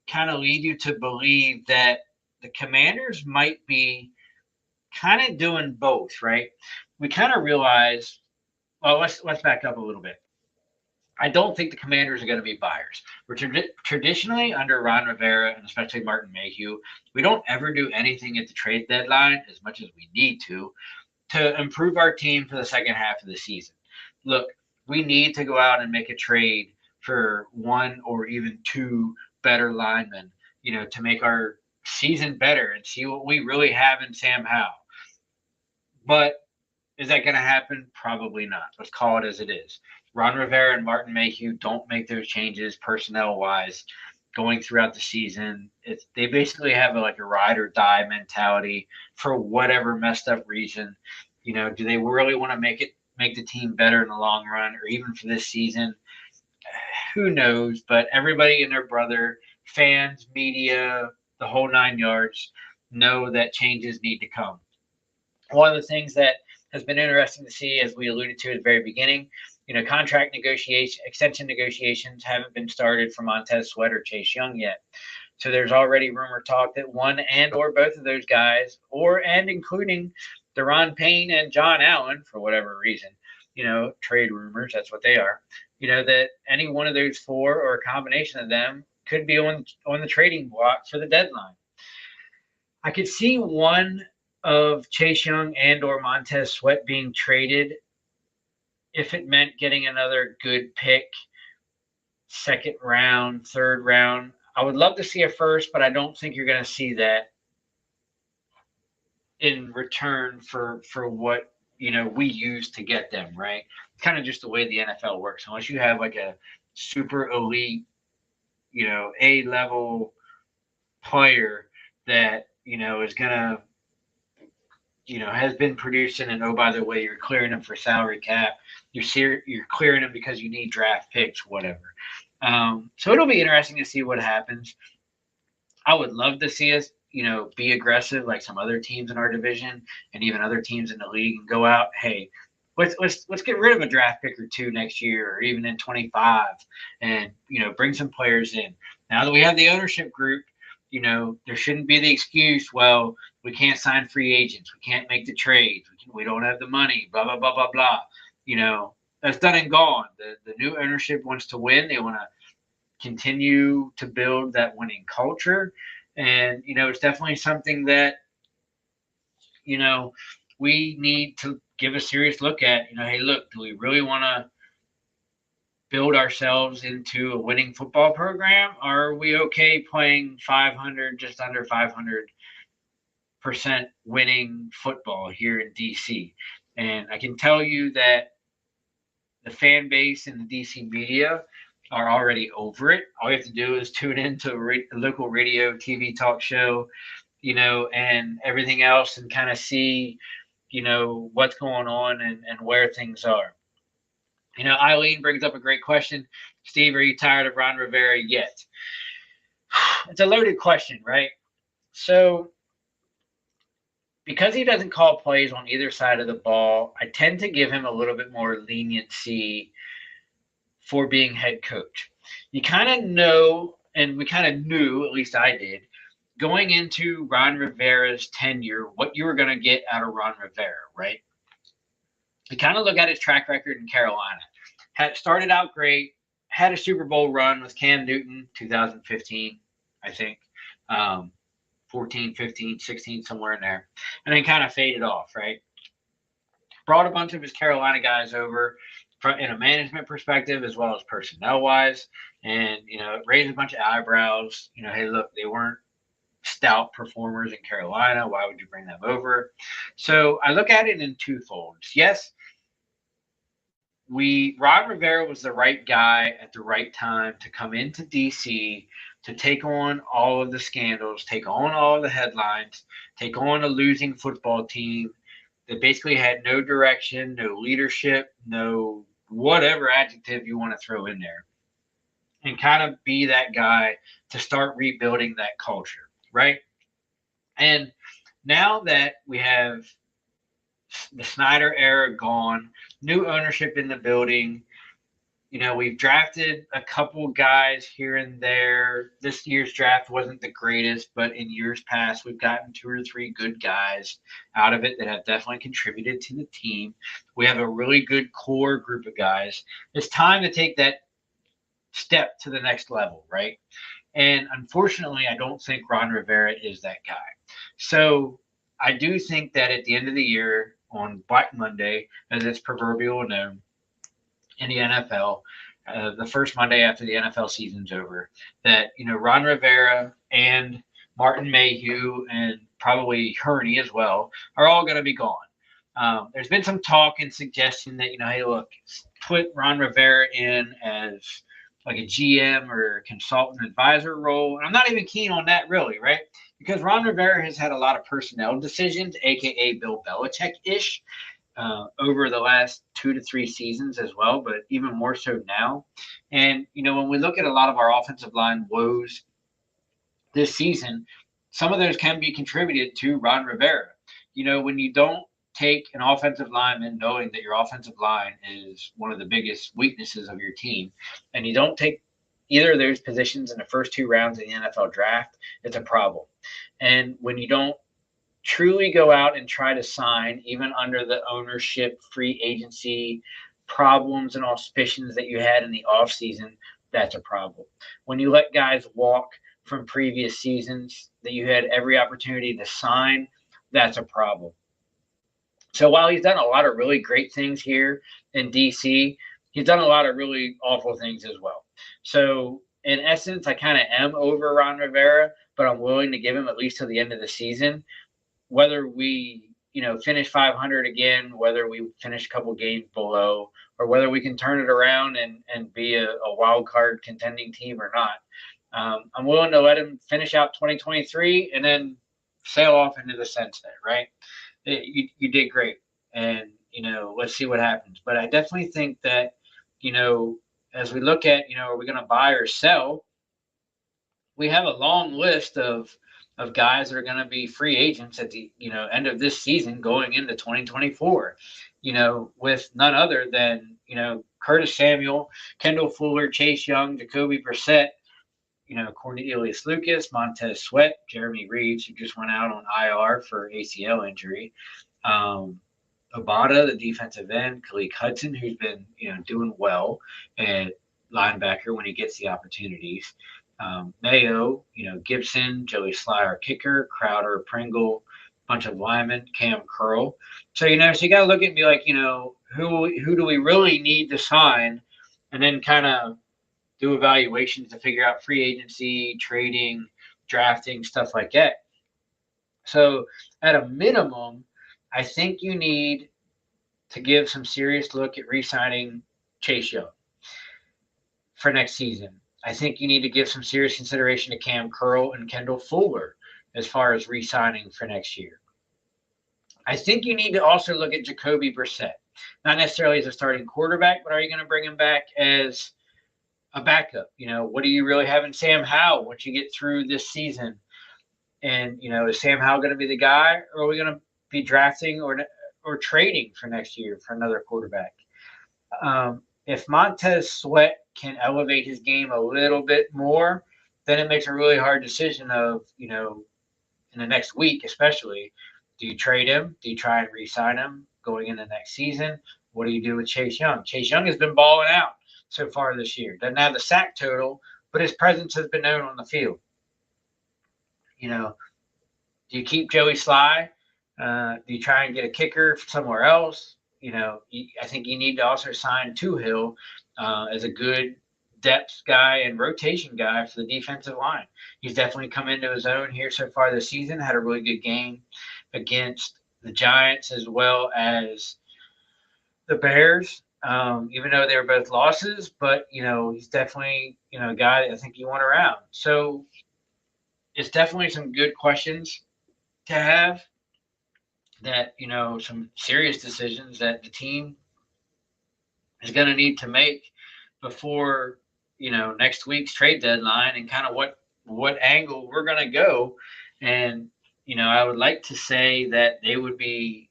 kind of lead you to believe that the Commanders might be kind of doing both, right? We kind of realize, well, let's back up a little bit. I don't think the Commanders are going to be buyers. We're traditionally under Ron Rivera and especially Martin Mayhew, we don't ever do anything at the trade deadline as much as we need to improve our team for the second half of the season. Look, we need to go out and make a trade for one or even two better linemen, to make our season better and see what we really have in Sam Howell. But is that going to happen? Probably not. Let's call it as it is. Ron Rivera and Martin Mayhew don't make those changes personnel-wise going throughout the season. They basically have a ride or die mentality for whatever messed up reason. Do they really want to make the team better in the long run or even for this season? Who knows? But everybody and their brother, fans, media, the whole 9 yards, know that changes need to come. One of the things that has been interesting to see, as we alluded to at the very beginning, contract extension negotiations haven't been started for Montez Sweat or Chase Young yet. So there's already rumor talk that one and or both of those guys, and including Daron Payne and John Allen, for whatever reason, trade rumors, that's what they are, that any one of those four or a combination of them could be on the trading block for the deadline. I could see one of Chase Young and or Montez Sweat being traded if it meant getting another good pick, second round, third round. I would love to see a first, but I don't think you're going to see that in return for what we use to get them, right? It's kind of just the way the NFL works. Unless you have a super elite, A-level player that is gonna has been producing, and oh, by the way, you're clearing them for salary cap. You're clearing them because you need draft picks, whatever. So it'll be interesting to see what happens. I would love to see us, be aggressive like some other teams in our division and even other teams in the league and go out, hey, let's get rid of a draft pick or two next year or even in 25 and, bring some players in. Now that we have the ownership group, there shouldn't be the excuse, well, we can't sign free agents. We can't make the trades. We don't have the money, blah, blah, blah, blah, blah. That's done and gone. The new ownership wants to win. They want to continue to build that winning culture. And, it's definitely something that, we need to give a serious look at. Hey, look, do we really want to build ourselves into a winning football program? Or are we okay playing 500, just under 500% winning football here in DC? And I can tell you that the fan base and the DC media are already over it. All you have to do is tune into a local radio, TV talk show, and everything else and kind of see, what's going on and where things are. Eileen brings up a great question. Steve, are you tired of Ron Rivera yet? It's a loaded question, right? So because he doesn't call plays on either side of the ball, I tend to give him a little bit more leniency for being head coach. You kind of know, and we kind of knew, at least I did, going into Ron Rivera's tenure, what you were going to get out of Ron Rivera, right? You kind of look at his track record in Carolina. Had started out great, had a Super Bowl run with Cam Newton, 2015, I think, 14, 15, 16, somewhere in there, and then kind of faded off, right? Brought a bunch of his Carolina guys over in a management perspective as well as personnel-wise, and, it raised a bunch of eyebrows. Hey, look, they weren't stout performers in Carolina. Why would you bring them over? So I look at it in two folds. Yes, Ron Rivera was the right guy at the right time to come into DC to take on all of the scandals, take on all the headlines, take on a losing football team that basically had no direction, no leadership, no whatever adjective you want to throw in there, and kind of be that guy to start rebuilding that culture, right? And now that we have the Snyder era gone, new ownership in the building, we've drafted a couple guys here and there. This year's draft wasn't the greatest, but in years past, we've gotten 2 or 3 good guys out of it that have definitely contributed to the team. We have a really good core group of guys. It's time to take that step to the next level, right? And unfortunately, I don't think Ron Rivera is that guy. So I do think that at the end of the year, on Black Monday, as it's proverbial known in the NFL, the first Monday after the NFL season's over, that Ron Rivera and Martin Mayhew and probably Hurney as well are all going to be gone. There's been some talk and suggestion that hey, look, put Ron Rivera in as like a GM or consultant advisor role. And I'm not even keen on that really, right? Because Ron Rivera has had a lot of personnel decisions, aka Bill Belichick-ish, over the last 2 to 3 seasons as well, but even more so now. And when we look at a lot of our offensive line woes this season, some of those can be contributed to Ron Rivera. When you don't take an offensive lineman knowing that your offensive line is one of the biggest weaknesses of your team, and you don't take either of those positions in the first 2 rounds of the NFL draft, it's a problem. And when you don't truly go out and try to sign, even under the ownership, free agency problems and auspicions that you had in the offseason, that's a problem. When you let guys walk from previous seasons that you had every opportunity to sign, that's a problem. So while he's done a lot of really great things here in DC, he's done a lot of really awful things as well. So in essence, I kind of am over Ron Rivera, but I'm willing to give him at least till the end of the season. Whether we, finish 500 again, whether we finish a couple games below, or whether we can turn it around and be a wild card contending team or not, I'm willing to let him finish out 2023 and then sail off into the sunset, right? You did great, and let's see what happens. But I definitely think that as we look at are we going to buy or sell, we have a long list of guys that are going to be free agents at the end of this season going into 2024. With none other than Curtis Samuel, Kendall Fuller, Chase Young, Jacoby Brissett, Cornelius Lucas, Montez Sweat, Jeremy Reeves, who just went out on IR for ACL injury. Obata, the defensive end, Khaleke Hudson, who's been, doing well at linebacker when he gets the opportunities. Mayo, Gibson, Joey Sly, our kicker, Crowder, Pringle, bunch of linemen, Cam Curl. So, so you got to look at me like, who do we really need to sign, and then kind of do evaluations to figure out free agency, trading, drafting, stuff like that. So at a minimum, I think you need to give some serious look at re-signing Chase Young for next season. I think you need to give some serious consideration to Cam Curl and Kendall Fuller as far as re-signing for next year. I think you need to also look at Jacoby Brissett, not necessarily as a starting quarterback, but are you going to bring him back as a backup? What do you really have in Sam Howell once you get through this season? And, is Sam Howell going to be the guy, or are we going to be drafting or trading for next year for another quarterback? If Montez Sweat can elevate his game a little bit more, then it makes a really hard decision of, in the next week especially, do you trade him? Do you try and re-sign him going into next season? What do you do with Chase Young? Chase Young has been balling out so far this year. Doesn't have the sack total, but his presence has been known on the field. Do you keep Joey Sly? Do you try and get a kicker somewhere else? I think you need to also sign Tuhill as a good depth guy and rotation guy for the defensive line. He's definitely come into his own here so far this season, had a really good game against the Giants as well as the Bears. Even though they were both losses, but, he's definitely, a guy that I think you want around. So it's definitely some good questions to have that, some serious decisions that the team is going to need to make before, next week's trade deadline, and kind of what angle we're going to go. And, I would like to say that they would be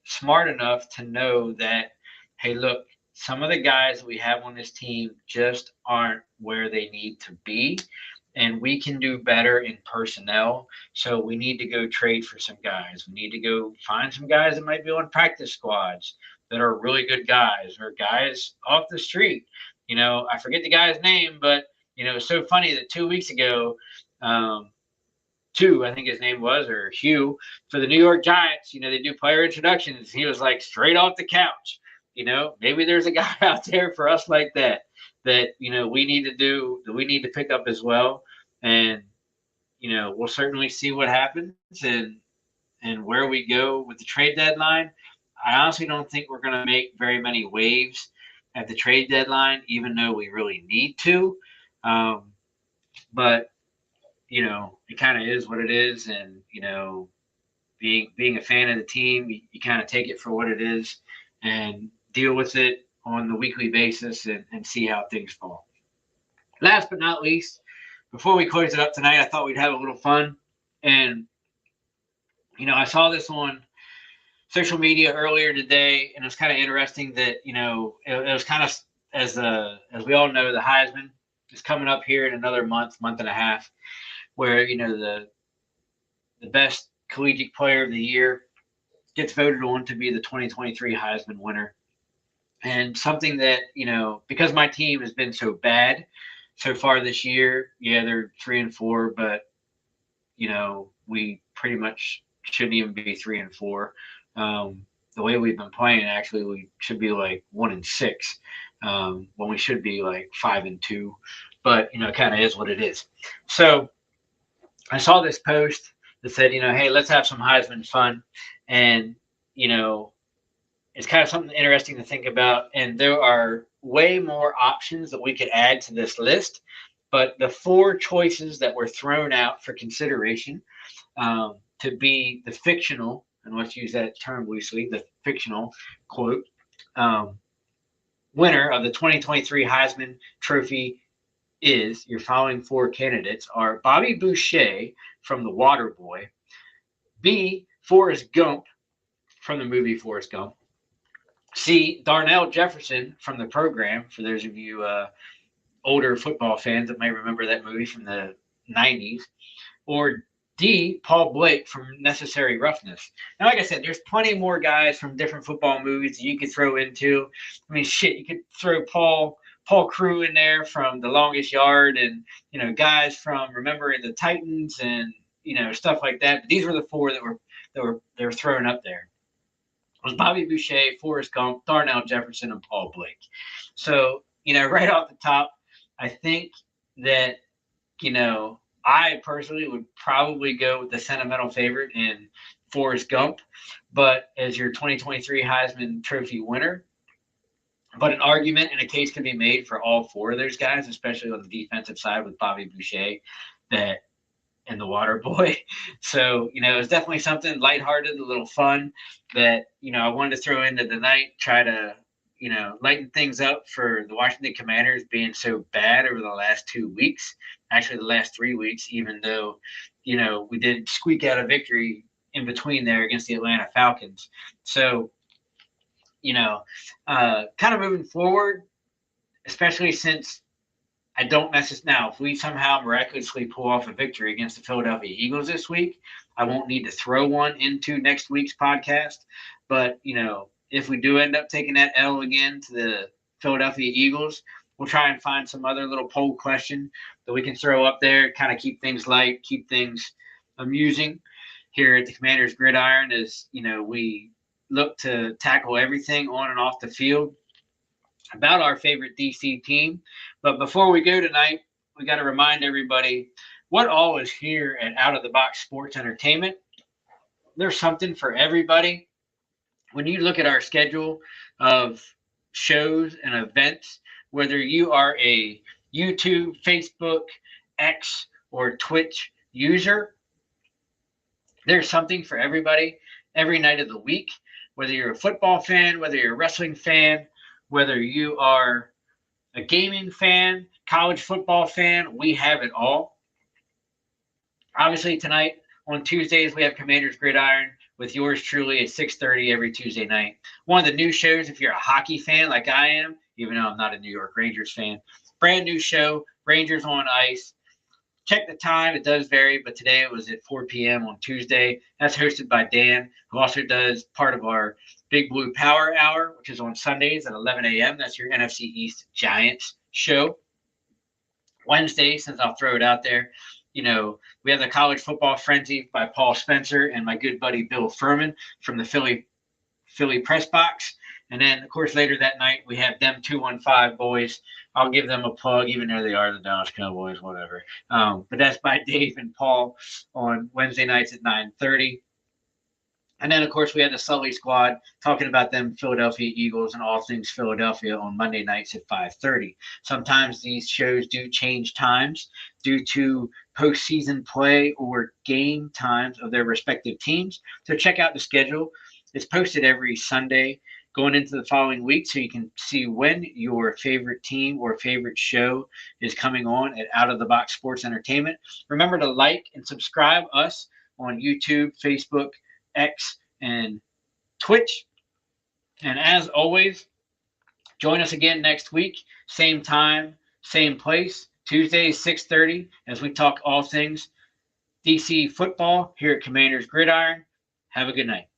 smart enough to know that, hey, look, some of the guys that we have on this team just aren't where they need to be, and we can do better in personnel. So we need to go trade for some guys. We need to go find some guys that might be on practice squads that are really good guys, or guys off the street. I forget the guy's name, but it's so funny that 2 weeks ago, I think his name was, or Hugh, for the New York Giants, they do player introductions. He was like straight off the couch. Maybe there's a guy out there for us like that we need to do, that we need to pick up as well. And, we'll certainly see what happens and where we go with the trade deadline. I honestly don't think we're going to make very many waves at the trade deadline, even though we really need to. But it kind of is what it is. And, being a fan of the team, you kind of take it for what it is and deal with it on the weekly basis and see how things fall. Last but not least, before we close it up tonight, I thought we'd have a little fun. And, I saw this on social media earlier today, and it was kind of interesting that, it was kind of, as we all know, the Heisman is coming up here in another month and a half, where, the best collegiate player of the year gets voted on to be the 2023 Heisman winner. And something that, because my team has been so bad so far this year, yeah, they're 3-4, but, we pretty much shouldn't even be 3-4. The way we've been playing, actually, we should be like 1-6, when we should be like 5-2. But, it kind of is what it is. So I saw this post that said, hey, let's have some Heisman fun. And, it's kind of something interesting to think about. And there are way more options that we could add to this list. But the 4 choices that were thrown out for consideration to be the fictional, and let's use that term loosely, the fictional, quote, winner of the 2023 Heisman Trophy is, your following 4 candidates are Bobby Boucher from The Waterboy, B, Forrest Gump from the movie Forrest Gump, C, Darnell Jefferson from The Program, for those of you older football fans that may remember that movie from the 90s, or D, Paul Blake from Necessary Roughness. Now, like I said, there's plenty more guys from different football movies that you could throw into. I mean, shit, you could throw Paul Crewe in there from The Longest Yard, and guys from Remembering the Titans, and stuff like that. But these were the 4 that were thrown up there. It was Bobby Boucher, Forrest Gump, Darnell Jefferson, and Paul Blake. So right off the top, I think that I personally would probably go with the sentimental favorite in Forrest Gump, but as your 2023 Heisman Trophy winner. But an argument and a case can be made for all 4 of those guys, especially on the defensive side with Bobby Boucher and The Waterboy. So, it's definitely something lighthearted, a little fun that, I wanted to throw into the night, try to, lighten things up for the Washington Commanders being so bad over the last 2 weeks, actually the last 3 weeks, even though, we did squeak out a victory in between there against the Atlanta Falcons. So, kind of moving forward, especially since I don't now, if we somehow miraculously pull off a victory against the Philadelphia Eagles this week, I won't need to throw one into next week's podcast. But, if we do end up taking that L again to the Philadelphia Eagles, we'll try and find some other little poll question that we can throw up there, kind of keep things light, keep things amusing here at the Commanders Gridiron, as, we look to tackle everything on and off the field about our favorite DC team. But before we go tonight, we got to remind everybody what all is here at Out of the Box Sports Entertainment. There's something for everybody. When you look at our schedule of shows and events, whether you are a YouTube, Facebook, X, or Twitch user, there's something for everybody every night of the week. Whether you're a football fan, whether you're a wrestling fan, whether you are a gaming fan, college football fan, we have it all. Obviously, tonight On Tuesdays, we have Commanders Gridiron with yours truly at 6:30 every Tuesday night. One of the new shows, if you're a hockey fan like I am, even though I'm not a New York Rangers fan, brand new show, Rangers on Ice. Check the time. It does vary, but today it was at 4 p.m. on Tuesday. That's hosted by Dan, who also does part of our Big Blue Power Hour, which is on Sundays at 11 a.m. That's your NFC East Giants show. Wednesday, since I'll throw it out there, we have the College Football Frenzy by Paul Spencer and my good buddy Bill Furman from the Philly Press Box. And then, of course, later that night, we have them 215 boys. I'll give them a plug, even though they are the Dallas Cowboys, whatever. But that's by Dave and Paul on Wednesday nights at 9:30. And then, of course, we had the Sully Squad talking about them Philadelphia Eagles and all things Philadelphia on Monday nights at 5:30. Sometimes these shows do change times due to postseason play or game times of their respective teams. So check out the schedule. It's posted every Sunday going into the following week, so you can see when your favorite team or favorite show is coming on at Out of the Box Sports Entertainment. Remember to like and subscribe us on YouTube, Facebook, X, and Twitch. And as always, join us again next week, same time, same place, Tuesdays, 6:30, as we talk all things DC football here at Commanders Gridiron. Have a good night.